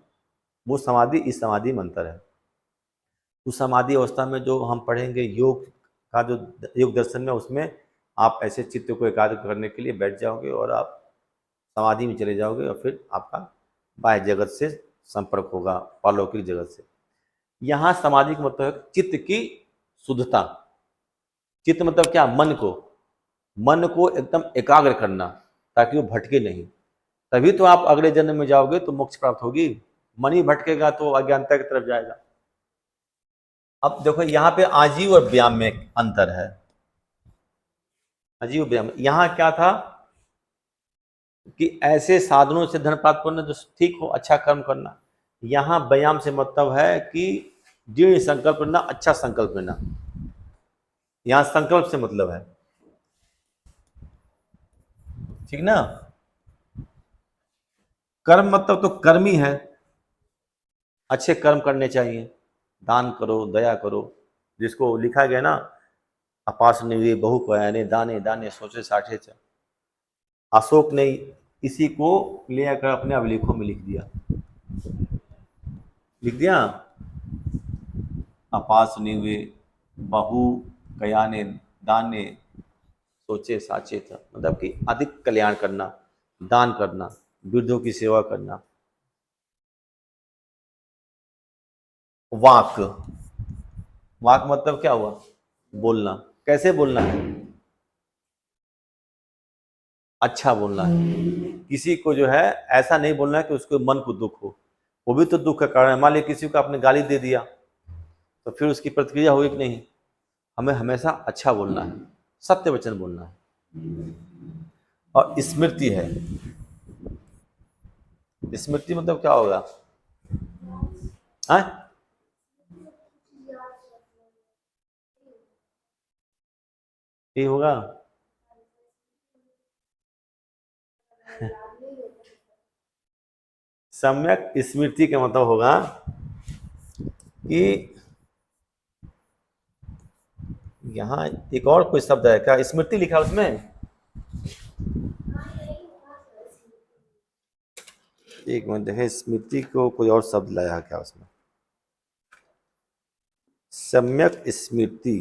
[SPEAKER 1] वो समाधि इस समाधि में अंतर है। उस समाधि अवस्था में जो हम पढ़ेंगे योग का, जो योग दर्शन में, उसमें आप ऐसे चित्त को एकाग्र करने के लिए बैठ जाओगे और आप समाधि में चले जाओगे, और फिर आपका बाह्य जगत से संपर्क होगा, पालौकिक जगत से। यहाँ समाधि का मतलब है चित्त की शुद्धता। चित्त मतलब क्या? मन को, मन को एकदम एकाग्र करना ताकि वो भटके नहीं। तभी तो आप अगले जन्म में जाओगे तो मोक्ष प्राप्त होगी। मन ही भटकेगा तो अज्ञानता की तरफ जाएगा। अब देखो यहाँ पे आजीव और व्यायाम में अंतर है। आजीव व्यायाम यहाँ क्या था कि ऐसे साधनों से धन प्राप्त करना जो ठीक हो, अच्छा कर्म करना। यहाँ व्यायाम से मतलब है कि दृढ़ संकल्प लेना, अच्छा संकल्प लेना। यहाँ संकल्प से मतलब है, ठीक ना? कर्म मतलब तो कर्म ही है, अच्छे कर्म करने चाहिए, दान करो, दया करो, जिसको लिखा गया ना, अपास निवे बहु कयाने, दाने दाने सोचे साठे च। अशोक ने इसी को ले आकर अपने अभिलेखों में लिख दिया, लिख दिया, अपास निवे बहु कयाने दाने सोचे साचे था, मतलब कि अधिक कल्याण करना, दान करना, वृद्धों की सेवा करना। वाक, वाक मतलब क्या हुआ? बोलना। कैसे बोलना है? अच्छा बोलना है। किसी को जो है ऐसा नहीं बोलना है कि उसके मन को दुख हो, वो भी तो दुख का कारण है। मान लिया किसी को आपने गाली दे दिया तो फिर उसकी प्रतिक्रिया होगी कि नहीं? हमें हमेशा अच्छा बोलना है, सत्य वचन बोलना है। और स्मृति है, स्मृति मतलब क्या होगा? हाँ, ये होगा। सम्यक स्मृति का मतलब होगा कि यहाँ एक और कोई शब्द है क्या? स्मृति लिखा है उसमें? एक मिनट देखें, स्मृति को कोई और शब्द लाया है क्या उसमें? सम्यक स्मृति।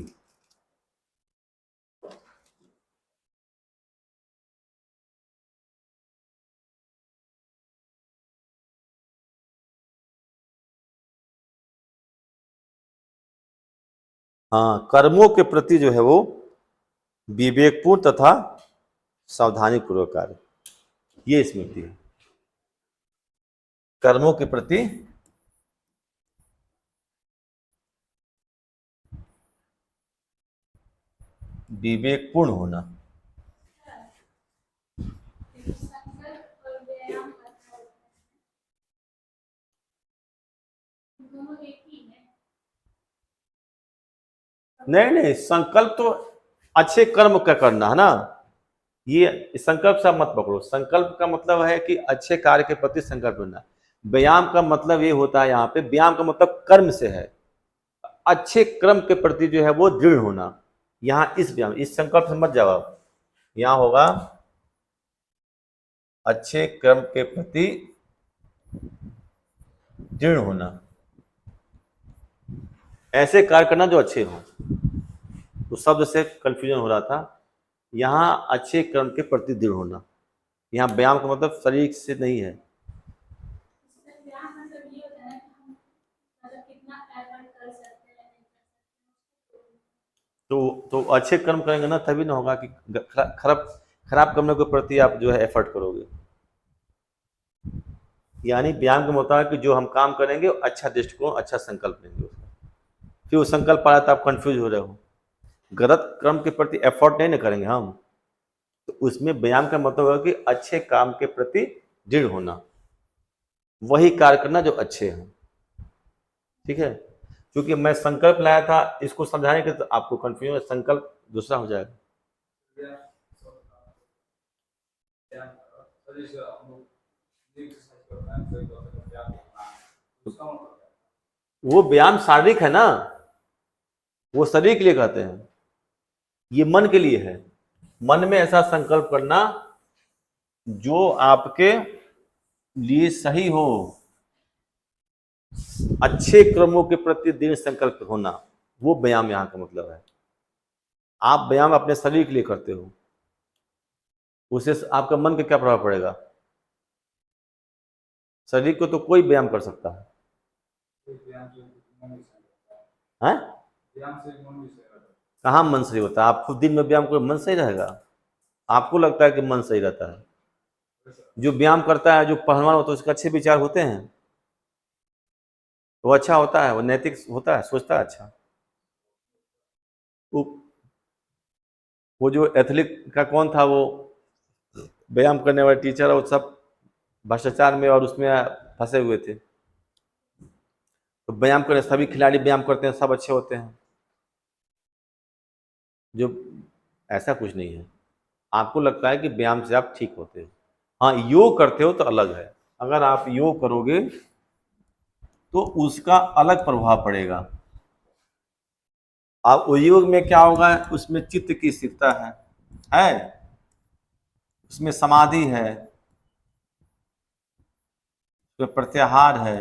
[SPEAKER 1] हाँ, कर्मों के प्रति जो है वो विवेकपूर्ण तथा सावधानी पूर्वक कार्य, ये स्मृति है। कर्मों के प्रति विवेकपूर्ण होना। नहीं नहीं, संकल्प तो अच्छे कर्म का करना है ना। ये संकल्प से आप मत पकड़ो। संकल्प का मतलब है कि अच्छे कार्य के प्रति संकल्प करना। व्यायाम का मतलब ये होता है, यहाँ पे व्यायाम का मतलब कर्म से है, अच्छे क्रम के प्रति जो है वो दृढ़ होना। यहाँ इस व्यायाम, इस संकल्प से मत जाओ आप। यहाँ होगा अच्छे क्रम के प्रति दृढ़ होना, ऐसे कार्य करना जो अच्छे हो। तो शब्द से कंफ्यूजन हो रहा था। यहाँ अच्छे क्रम के प्रति दृढ़ होना, यहाँ व्यायाम का मतलब शरीर से नहीं है। तो अच्छे कर्म करेंगे ना, तभी ना होगा कि खराब खराब कर्म के प्रति आप जो है एफर्ट करोगे। यानी व्यायाम का मतलब है कि जो हम काम करेंगे अच्छा दृष्टिकोण, अच्छा संकल्प लेंगे उसका। फिर वो संकल्प आया तो आप कंफ्यूज हो रहे हो। गलत कर्म के प्रति एफर्ट नहीं ना करेंगे हम। तो उसमें व्यायाम का मतलब है कि अच्छे काम के प्रति दृढ़ होना, वही कार्य करना जो अच्छे हैं। ठीक है, क्योंकि मैं संकल्प लाया था इसको समझाने के, तो आपको कंफ्यूजन, संकल्प दूसरा हो जाएगा। वो व्यायाम शारीरिक है ना, वो शरीर के लिए कहते हैं, ये मन के लिए है। मन में ऐसा संकल्प करना जो आपके लिए सही हो, अच्छे क्रमों के प्रति दृढ़ संकल्प होना, वो व्यायाम यहाँ का मतलब है। आप व्यायाम अपने शरीर के लिए करते हो, उससे आपका मन का क्या प्रभाव पड़ेगा? शरीर को तो कोई व्यायाम कर सकता है, हैं? कहाँ मन सही होता है? आप खुद दिन में व्यायाम करो, मन सही रहेगा? आपको लगता है कि मन सही रहता है? जो व्यायाम करता है, जो पहलवान होता है, उसके अच्छे विचार होते हैं, वो अच्छा होता है, वो नैतिक होता है, सोचता है अच्छा। वो वो जो एथलीट का कौन था, वो व्यायाम करने वाले टीचर, वो सब भ्रष्टाचार में और उसमें फंसे हुए थे। तो व्यायाम करें, सभी खिलाड़ी व्यायाम करते हैं, सब अच्छे होते हैं? जो ऐसा कुछ नहीं है। आपको लगता है कि व्यायाम से आप ठीक होते हो, हाँ योग करते हो तो अलग है। अगर आप योग करोगे तो उसका अलग प्रभाव पड़ेगा। आप योग में क्या होगा, उसमें चित्त की स्थिरता है, उसमें समाधि है, उसमें प्रत्याहार है,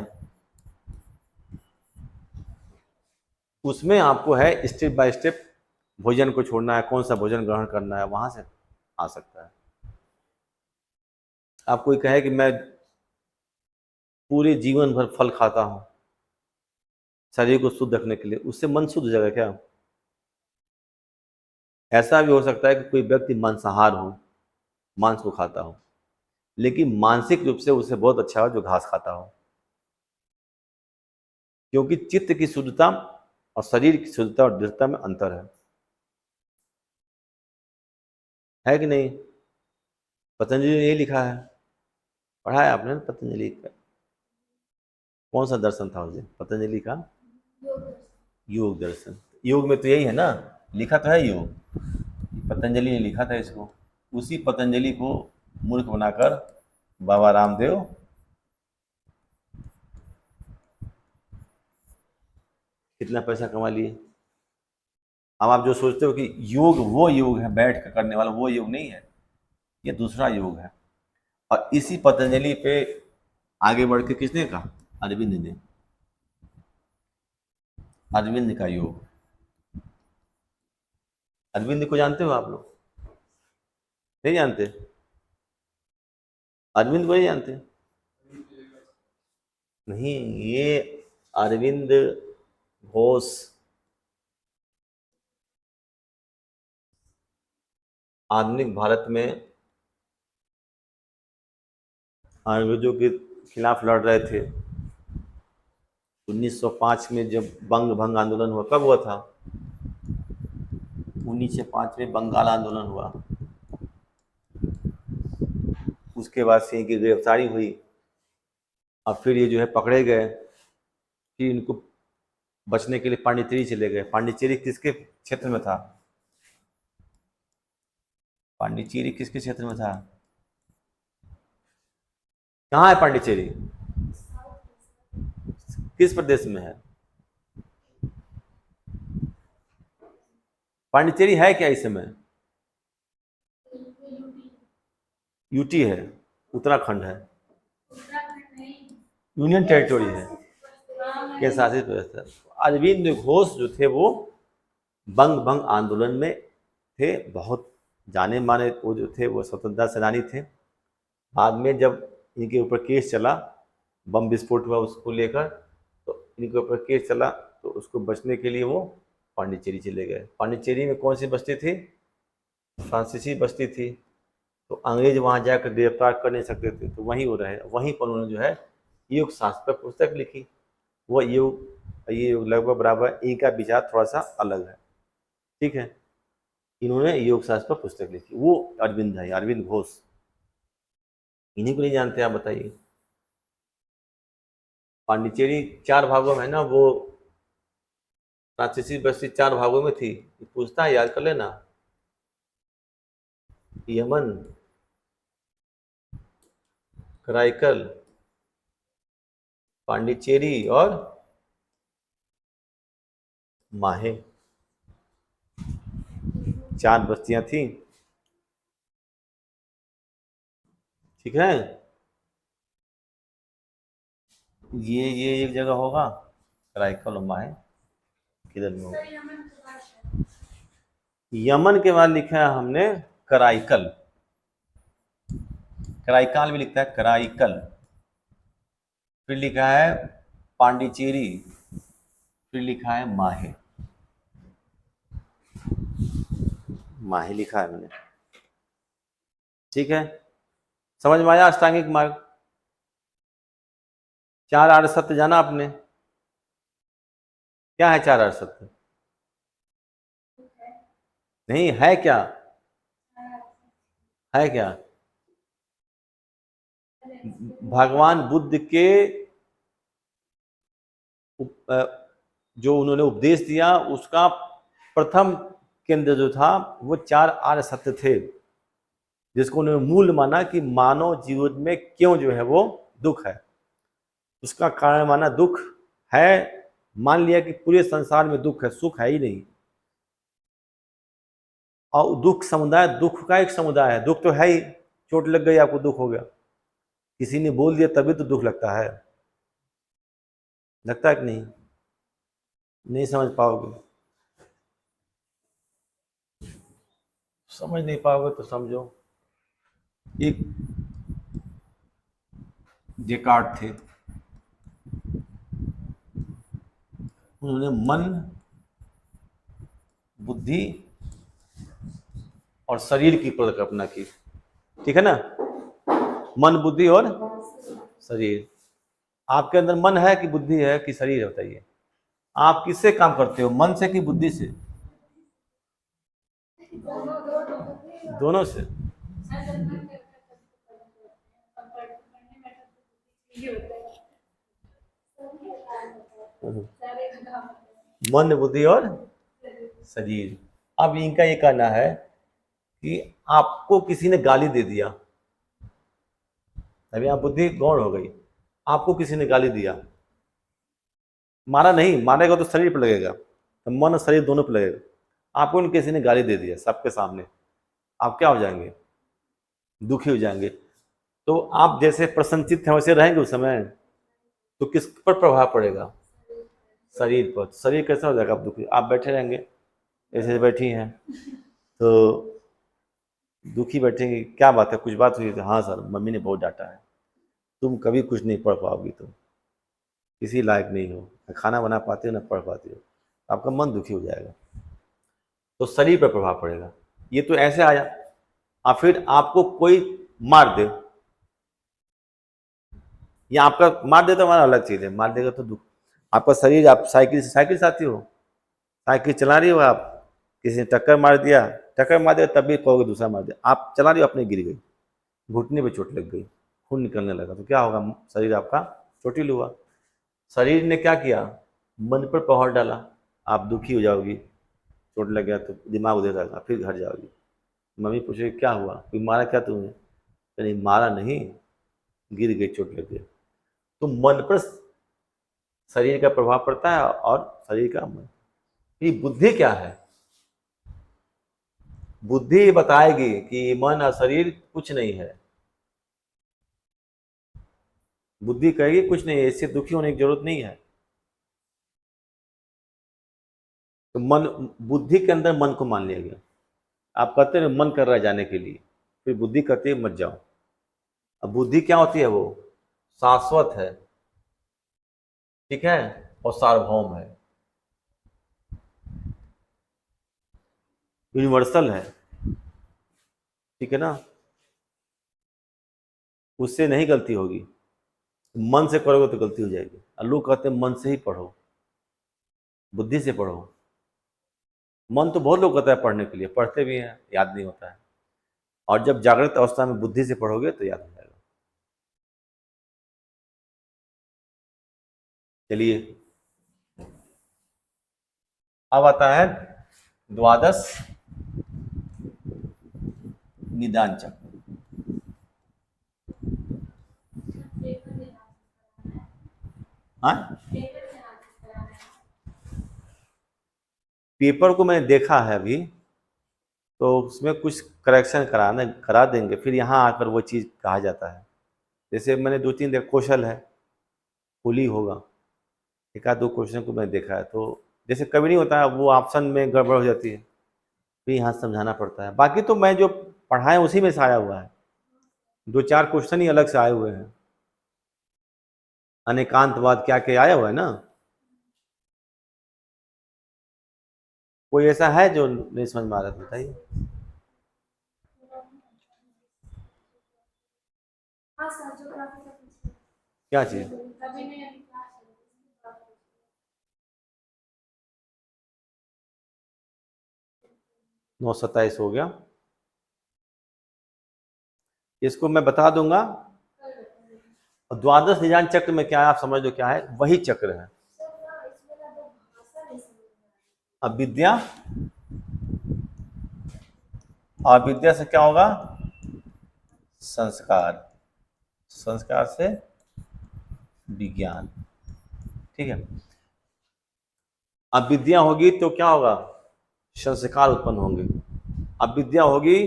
[SPEAKER 1] उसमें आपको है स्टेप बाय स्टेप भोजन को छोड़ना है, कौन सा भोजन ग्रहण करना है, वहां से आ सकता है। आप कोई कहे कि मैं पूरे जीवन भर फल खाता हूं शरीर को शुद्ध रखने के लिए, उससे मन शुद्ध हो जाएगा क्या? ऐसा भी हो सकता है कि कोई व्यक्ति मांसाहार हो, मांस को खाता हो, लेकिन मानसिक रूप से उसे बहुत अच्छा हो जो घास खाता हो। क्योंकि चित्त की शुद्धता और शरीर की शुद्धता और दृढ़ता में अंतर है कि नहीं? पतंजलि ने यही लिखा है, पढ़ा है आपने ना पतंजलि का? कौन सा दर्शन था उस दिन पतंजलि का? योग दर्शन। योग में तो यही है ना, लिखा तो है योग, पतंजलि ने लिखा था इसको। उसी पतंजलि को मूर्ख बनाकर बाबा रामदेव कितना पैसा कमा लिए। अब आप जो सोचते हो कि योग वो योग है बैठ कर करने वाला, वो योग नहीं है, ये दूसरा योग है। और इसी पतंजलि पे आगे बढ़ के किसने कहा? अरविंद ने। अरविंद का योग। अरविंद को जानते हो आप लोग? नहीं जानते? अरविंद को नहीं जानते? नहीं, ये अरविंद घोष आधुनिक भारत में अंग्रेजों के खिलाफ लड़ रहे थे। 1905 में जब बंग भंग आंदोलन हुआ, कब हुआ था? 1905 में बंगाल आंदोलन हुआ। उसके बाद से इनकी गिरफ्तारी हुई और फिर ये जो है पकड़े गए। फिर इनको बचने के लिए पांडिचेरी चले गए। पांडिचेरी किसके क्षेत्र में था? पांडिचेरी किसके क्षेत्र में था? कहाँ है पांडिचेरी? किस प्रदेश में है? पांडिचेरी है क्या इस समय? यूटी है, उत्तराखंड है, यूनियन टेरिटोरी है के शासित प्रदेश। अरविंद घोष जो थे वो बंग भंग आंदोलन में थे, बहुत जाने माने वो जो थे वो स्वतंत्रता सेनानी थे। बाद में जब इनके ऊपर केस चला, बम विस्फोट हुआ उसको लेकर, तो इनके ऊपर केस चला, तो उसको बचने के लिए वो पांडिचेरी चले गए। पांडिचेरी में कौन सी बस्ती थी? फ्रांसीसी बस्ती थी। तो अंग्रेज वहाँ जाकर गिरफ्तार कर नहीं सकते थे, तो वहीं वो रहे। वहीं पर उन्होंने जो है योग शास्त्र पर पुस्तक लिखी। वो योग, ये योग लगभग बराबर, इनका विचार थोड़ा सा अलग है, ठीक है। इन्होंने योग शास्त्र पर पुस्तक लिखी, वो अरविंद है, अरविंद घोष। इन्हीं को नहीं जानते आप? बताइए। पांडिचेरी 4 भागों में है ना, वो फ्रांसीसी बस्ती 4 भागों में थी। पूछता है, याद कर लेना। यमन, कराईकल, पांडिचेरी और माहे, 4 बस्तियां थी, ठीक है। ये एक जगह होगा, कराईकल और माहे किधर में होगा? यमन के बाद लिखा है हमने कराईकल। कराईकाल भी लिखता है, कराईकल। फिर लिखा है पांडिचेरी, फिर लिखा है माहे। माहे लिखा है मैंने, ठीक है। समझ में आया अष्टांगिक मार्ग? 4 आर्य सत्य जाना आपने? क्या है 4 आर्य सत्य? नहीं है क्या? है क्या? भगवान बुद्ध के जो उन्होंने उपदेश दिया, उसका प्रथम केंद्र जो था वो 4 आर्य सत्य थे, जिसको उन्होंने मूल माना कि मानव जीवन में क्यों जो है वो दुख है। उसका कारण माना दुख है, मान लिया कि पूरे संसार में दुख है, सुख है ही नहीं। और दुख समुदाय, दुख का एक समुदाय है। दुख तो है ही, चोट लग गई आपको दुख हो गया, किसी ने बोल दिया तभी तो दुख लगता है। लगता है कि नहीं? नहीं समझ पाओगे? समझ नहीं पाओगे तो समझो। एक डेकार्ट थे, उन्होंने मन, बुद्धि और शरीर की परिकल्पना की, ठीक है ना। मन, बुद्धि और शरीर। आपके अंदर मन है कि बुद्धि है कि शरीर है? बताइए। आप किससे काम करते हो, मन से कि बुद्धि से? दोनों से। मन, बुद्धि और शरीर। अब इनका ये कहना है कि आपको किसी ने गाली दे दिया, अभी आप बुद्धि गौण हो गई, आपको किसी ने गाली दिया, मारा नहीं, मारेगा तो शरीर पर लगेगा, तो मन और शरीर दोनों पर लगेगा। आपको न किसी ने गाली दे दिया सबके सामने, आप क्या हो जाएंगे? दुखी हो जाएंगे। तो आप जैसे प्रसन्नचित्त हैं वैसे रहेंगे उस समय, तो किस पर प्रभाव पड़ेगा? शरीर पर। शरीर कैसा हो जाएगा? आप दुखी, आप बैठे रहेंगे, ऐसे बैठी हैं तो दुखी बैठेंगे, क्या बात है, कुछ बात हुई? तो हाँ सर, मम्मी ने बहुत डांटा है, तुम कभी कुछ नहीं पढ़ पाओगी, तुम किसी लायक नहीं हो, न खाना बना पाते हो न पढ़ पाते हो। आपका मन दुखी हो जाएगा, तो शरीर पर प्रभाव पड़ेगा। ये तो ऐसे आया। और फिर आपको कोई मार दे, या आपका मार दे तो हमारा अलग चीज है, मार देगा तो दुख। आपका शरीर, आप साइकिल से आती हो, साइकिल चला रही हो आप, किसी ने टक्कर मार दिया तब भी कहोगे दूसरा मार दिया। आप चला रही हो, अपने गिर गई, घुटने पे चोट लग गई, खून निकलने लगा, तो क्या होगा? शरीर आपका चोटिल हुआ। शरीर ने क्या किया? मन पर प्रभाव डाला, आप दुखी हो जाओगी, चोट लग गया तो दिमाग उधर रहेगा, फिर घर जाओगी, मम्मी पूछेगी क्या हुआ, कोई मारा क्या तुम्हें? नहीं मारा नहीं, गिर गई, चोट लग गई। तो मन पर शरीर का प्रभाव पड़ता है, और शरीर का मन। ये बुद्धि क्या है? बुद्धि बताएगी कि मन और शरीर कुछ नहीं है। बुद्धि कहेगी कुछ नहीं है, इससे दुखी होने की जरूरत नहीं है। तो मन, बुद्धि के अंदर मन को मान लिया गया। आप कहते हैं मन कर रहा है जाने के लिए, फिर बुद्धि कहती है मत जाओ। अब बुद्धि क्या होती है? वो शाश्वत है, ठीक है, और सार्वभौम है, यूनिवर्सल है, ठीक है ना, उससे नहीं गलती होगी। मन से करोगे तो गलती हो जाएगी। और लोग कहते हैं मन से ही पढ़ो, बुद्धि से पढ़ो। मन तो बहुत लोग कहता है पढ़ने के लिए, पढ़ते भी हैं, याद नहीं होता है। और जब जागृत अवस्था में बुद्धि से पढ़ोगे तो याद हो जाएगा। चलिए, अब आता है द्वादश निदान चक्र। हाँ, पेपर को मैंने देखा है अभी, तो उसमें कुछ करेक्शन करा देंगे, फिर यहाँ आकर वो चीज़ कहा जाता है। जैसे मैंने 2-3 देखा, कौशल है, कुल ही होगा, एक आध दो क्वेश्चन को मैंने देखा है। तो जैसे कभी नहीं होता है, वो ऑप्शन में गड़बड़ हो जाती है, फिर यहाँ समझाना पड़ता है। बाकी तो मैं जो पढ़ा है उसी में से आया हुआ है, 2-4 क्वेश्चन ही अलग से आए हुए हैं। अनेकांतवाद क्या क्या आया हुआ है ना। कोई ऐसा है जो नहीं समझ में आ रहा था? बताइए। क्या चीज? 927 हो गया, इसको मैं बता दूंगा। और द्वादश निदान चक्र में क्या है, आप समझ लो क्या है, वही चक्र है। अविद्या, अविद्या से क्या होगा? संस्कार, संस्कार से विज्ञान, ठीक है। अविद्या होगी तो क्या होगा? संस्कार उत्पन्न होंगे। अविद्या होगी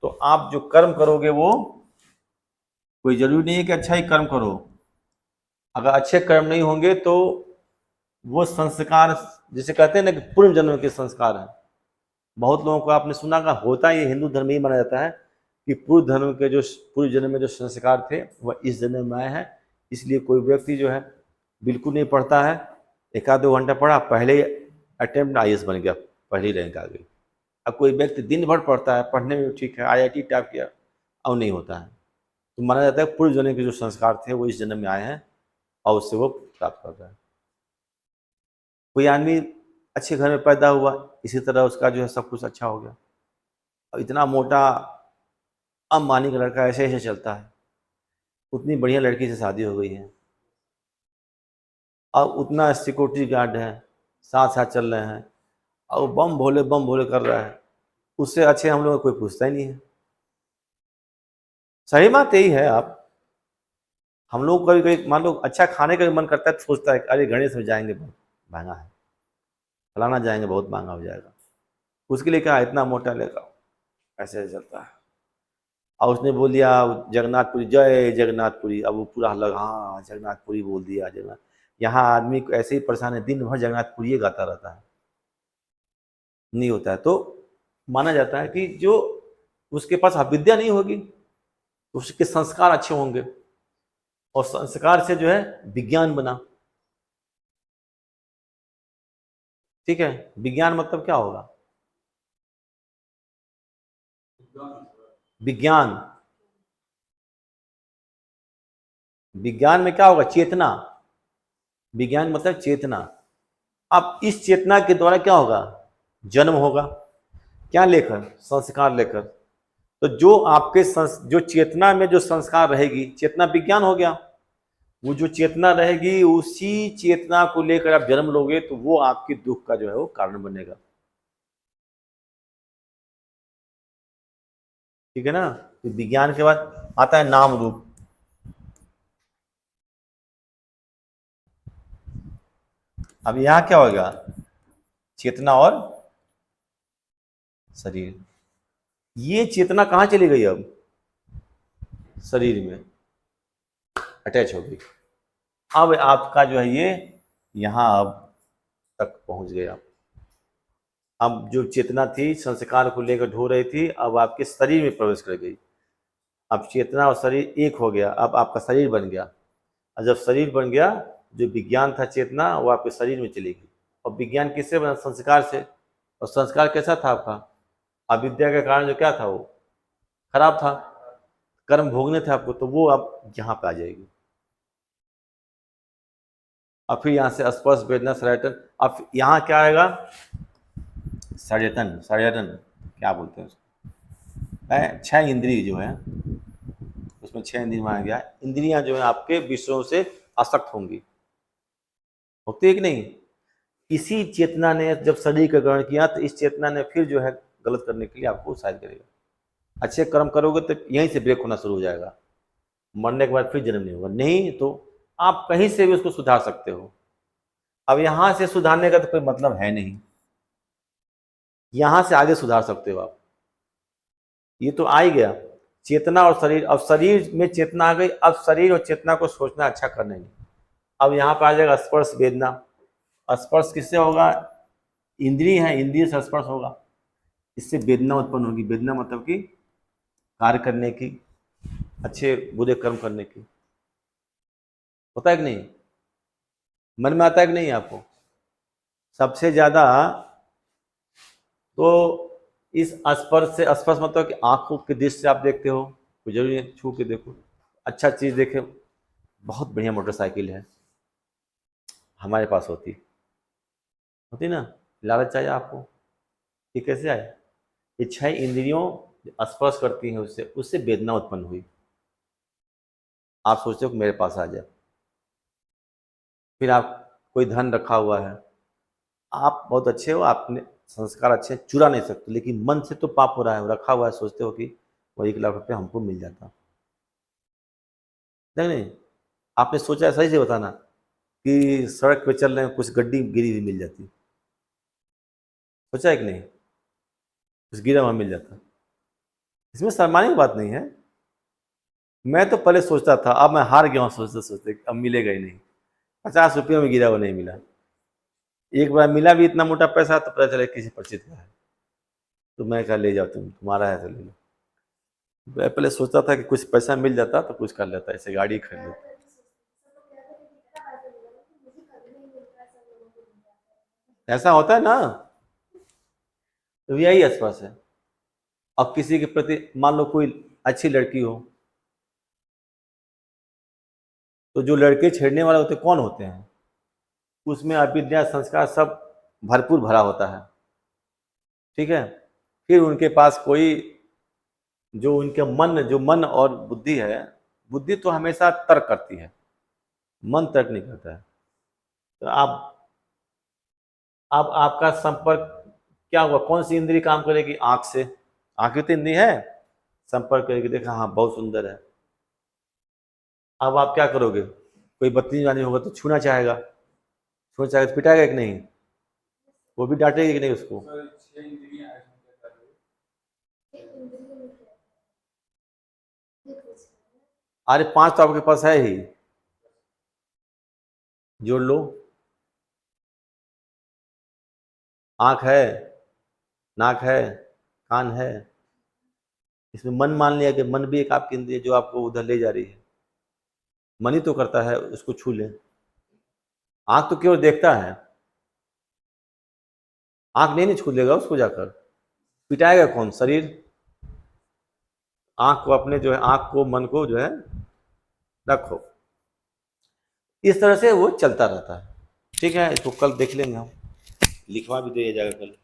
[SPEAKER 1] तो आप जो कर्म करोगे वो, कोई जरूरी नहीं है कि अच्छा ही कर्म करो, अगर अच्छे कर्म नहीं होंगे तो वो संस्कार, जिसे कहते हैं ना कि पूर्व जन्म के संस्कार हैं। बहुत लोगों को आपने सुना का होता है, ये हिंदू धर्म में ही माना जाता है कि पूर्व धर्म के जो पूर्व जन्म में जो संस्कार थे वह इस जन्म में आए हैं। इसलिए कोई व्यक्ति जो है बिल्कुल नहीं पढ़ता है, एक आध 2 घंटा पढ़ा, पहले अटेम्प्ट IAS बन गया, पहली रैंक आ गई। अब कोई व्यक्ति दिन भर पढ़ता है, पढ़ने में ठीक है, IIT टॉप किया, अब नहीं होता है, तो माना जाता है पूर्व जन्म के जो संस्कार थे वो इस जन्म में आए हैं और उससे वो प्राप्त कर रहा है। कोई आदमी अच्छे घर में पैदा हुआ, इसी तरह उसका जो है सब कुछ अच्छा हो गया। और इतना मोटा अंबानी का लड़का ऐसे ऐसे चलता है, उतनी बढ़िया लड़की से शादी हो गई है, और उतना सिक्योरिटी गार्ड है, साथ साथ चल रहे हैं, और बम भोले कर रहा है, उससे अच्छे हम लोग को कोई पूछता ही नहीं है। सही बात यही है। आप, हम लोग कभी कभी मान लो अच्छा खाने का भी मन करता है तो सोचता है अरे गणेश में जाएंगे बहुत महंगा है, फलाना जाएंगे बहुत महंगा हो जाएगा, उसके लिए क्या इतना मोटा लेगा, ऐसे चलता है। और उसने बोल दिया जगन्नाथपुरी, जय जगन्नाथपुरी। अब वो पूरा लगा, हाँ जगन्नाथपुरी बोल दिया, जगन्नाथ। यहाँ आदमी को ऐसे ही परेशान है, दिन भर जगन्नाथपुरी गाता रहता है, नहीं होता है। तो माना जाता है कि जो उसके पास अविद्या नहीं होगी, उसके संस्कार अच्छे होंगे, और संस्कार से जो है विज्ञान बना। ठीक है, विज्ञान मतलब क्या होगा? विज्ञान, विज्ञान में क्या होगा? चेतना। विज्ञान मतलब चेतना। अब इस चेतना के द्वारा क्या होगा? जन्म होगा। क्या लेकर? संस्कार लेकर। तो जो आपके जो चेतना में जो संस्कार रहेगी, चेतना विज्ञान हो गया। वो जो चेतना रहेगी, उसी चेतना को लेकर आप जन्म लोगे, तो वो आपके दुख का जो है वो कारण बनेगा। ठीक है ना? तो विज्ञान के बाद आता है नाम रूप। अब यहां क्या होगा? चेतना और शरीर। ये चेतना कहां चली गई? अब शरीर में अटैच हो गई। अब आपका जो है ये यहां अब तक पहुंच गया। अब जो चेतना थी संस्कार को लेकर ढो रही थी, अब आपके शरीर में प्रवेश कर गई। अब चेतना और शरीर एक हो गया, अब आपका शरीर बन गया। और जब शरीर बन गया, जो विज्ञान था चेतना, वो आपके शरीर में चली गई। और विज्ञान किससे बना? संस्कार से। और संस्कार कैसा था आपका? अविद्या के कारण जो क्या था वो खराब था, कर्म भोगने थे आपको, तो वो अब यहाँ पे आ जाएगी। और फिर यहाँ से स्पर्श वेदना संयतन। अब यहाँ क्या आएगा? संयतन, संयतन क्या बोलते हैं उसको? छह इंद्रिय जो है, उसमें छह इंद्रिय माना गया है। इंद्रियां जो है आपके विषयों से आसक्त होंगी, होती है कि नहीं? इसी चेतना ने जब शरीर का ग्रहण किया, तो इस चेतना ने फिर जो है गलत करने के लिए आपको उत्साहित करेगा। अच्छे कर्म करोगे तो यहीं से ब्रेक होना शुरू हो जाएगा, मरने के बाद फिर जन्म नहीं होगा। नहीं तो आप कहीं से भी उसको सुधार सकते हो। अब यहां से सुधारने का तो कोई मतलब है नहीं, यहां से आगे सुधार सकते हो आप। ये तो आ ही गया, चेतना और शरीर। अब शरीर में चेतना आ गई, अब शरीर और चेतना को सोचना अच्छा करना नहीं। अब यहाँ पर आ जाएगा स्पर्श वेदना। स्पर्श किससे होगा? इंद्रिय है, इंद्रिय से स्पर्श होगा, इससे वेदना उत्पन्न होगी। वेदना मतलब कि कार्य करने की, अच्छे बुरे कर्म करने की। होता है कि नहीं? मन में आता है कि नहीं आपको? सबसे ज्यादा तो इस स्पर्श से, स्पर्श मतलब कि आंखों के दृष्टि से आप देखते हो, कोई जरूरी है छू के देखो, अच्छा चीज देखे। बहुत बढ़िया मोटरसाइकिल है, हमारे पास होती होती ना, लालच चाहिए आपको। ये कैसे आए? ये छह इंद्रियों स्पर्श करती हैं, उससे उससे वेदना उत्पन्न हुई। आप सोचते हो कि मेरे पास आ जाए। फिर आप कोई धन रखा हुआ है, आप बहुत अच्छे हो, आपने संस्कार अच्छे हैं, चुरा नहीं सकते, लेकिन मन से तो पाप हो रहा है, रखा हुआ है, सोचते हो कि वो 1 लाख रुपये हमको मिल जाता। नहीं नहीं, आपने सोचा? सही से बताना कि सड़क पे चल रहे हैं, कुछ गड्डी गिरी हुई मिल जाती, सोचा है कि नहीं? कुछ गिरा हुआ मिल जाता। इसमें शर्माने की बात नहीं है। मैं तो पहले सोचता था, अब मैं हार गया हूँ सोचते सोचते, अब मिलेगा ही नहीं। 50 रुपये में गिरा हुआ नहीं मिला। एक बार मिला भी इतना मोटा पैसा, तो पता चला किसी परिचित का है, तो मैं कहा ले जाओ, तुम्हारा है तो ले लो। मैं पहले सोचता था कि कुछ पैसा मिल जाता तो कुछ कर लेता, ऐसे गाड़ी खरीद लेता। ऐसा होता है ना, तो यही आसपास है। अब किसी के प्रति मान लो कोई अच्छी लड़की हो, तो जो लड़के छेड़ने वाले होते कौन होते हैं? उसमें अविद्या संस्कार सब भरपूर भरा होता है। ठीक है, फिर उनके पास कोई, जो उनके मन, जो मन और बुद्धि है, बुद्धि तो हमेशा तर्क करती है, मन तर्क नहीं करता है। तो आप, अब आपका संपर्क क्या हुआ? कौन सी इंद्री काम करेगी? आंख से। आंख की तो इंद्री है, संपर्क करेगी, देखा हाँ बहुत सुंदर है। अब आप क्या करोगे? कोई बदतमीज आदमी होगा तो छूना चाहेगा, छूना चाहेगा तो पिटाएगा कि नहीं? वो भी डांटेगी कि नहीं उसको? अरे 5 तो आपके पास है ही, जोड़ लो। आंख है, नाक है, कान है। इसमें मन मान लिया कि मन भी एक आपकी इंद्रिय जो आपको उधर ले जा रही है। मन ही तो करता है उसको छू ले। आंख तो केवल देखता है, आंख नहीं छू लेगा उसको जाकर। पिटाएगा कौन? शरीर। आंख को अपने जो है, आंख को, मन को जो है रखो। इस तरह से वो चलता रहता है। ठीक है, इसको कल देख लेंगे हम, लिखवा भी दिया जाएगा कल,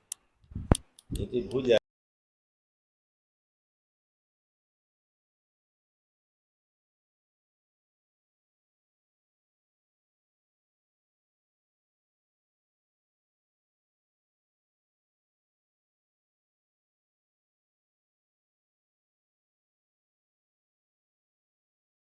[SPEAKER 1] नहीं तो भूल जाए।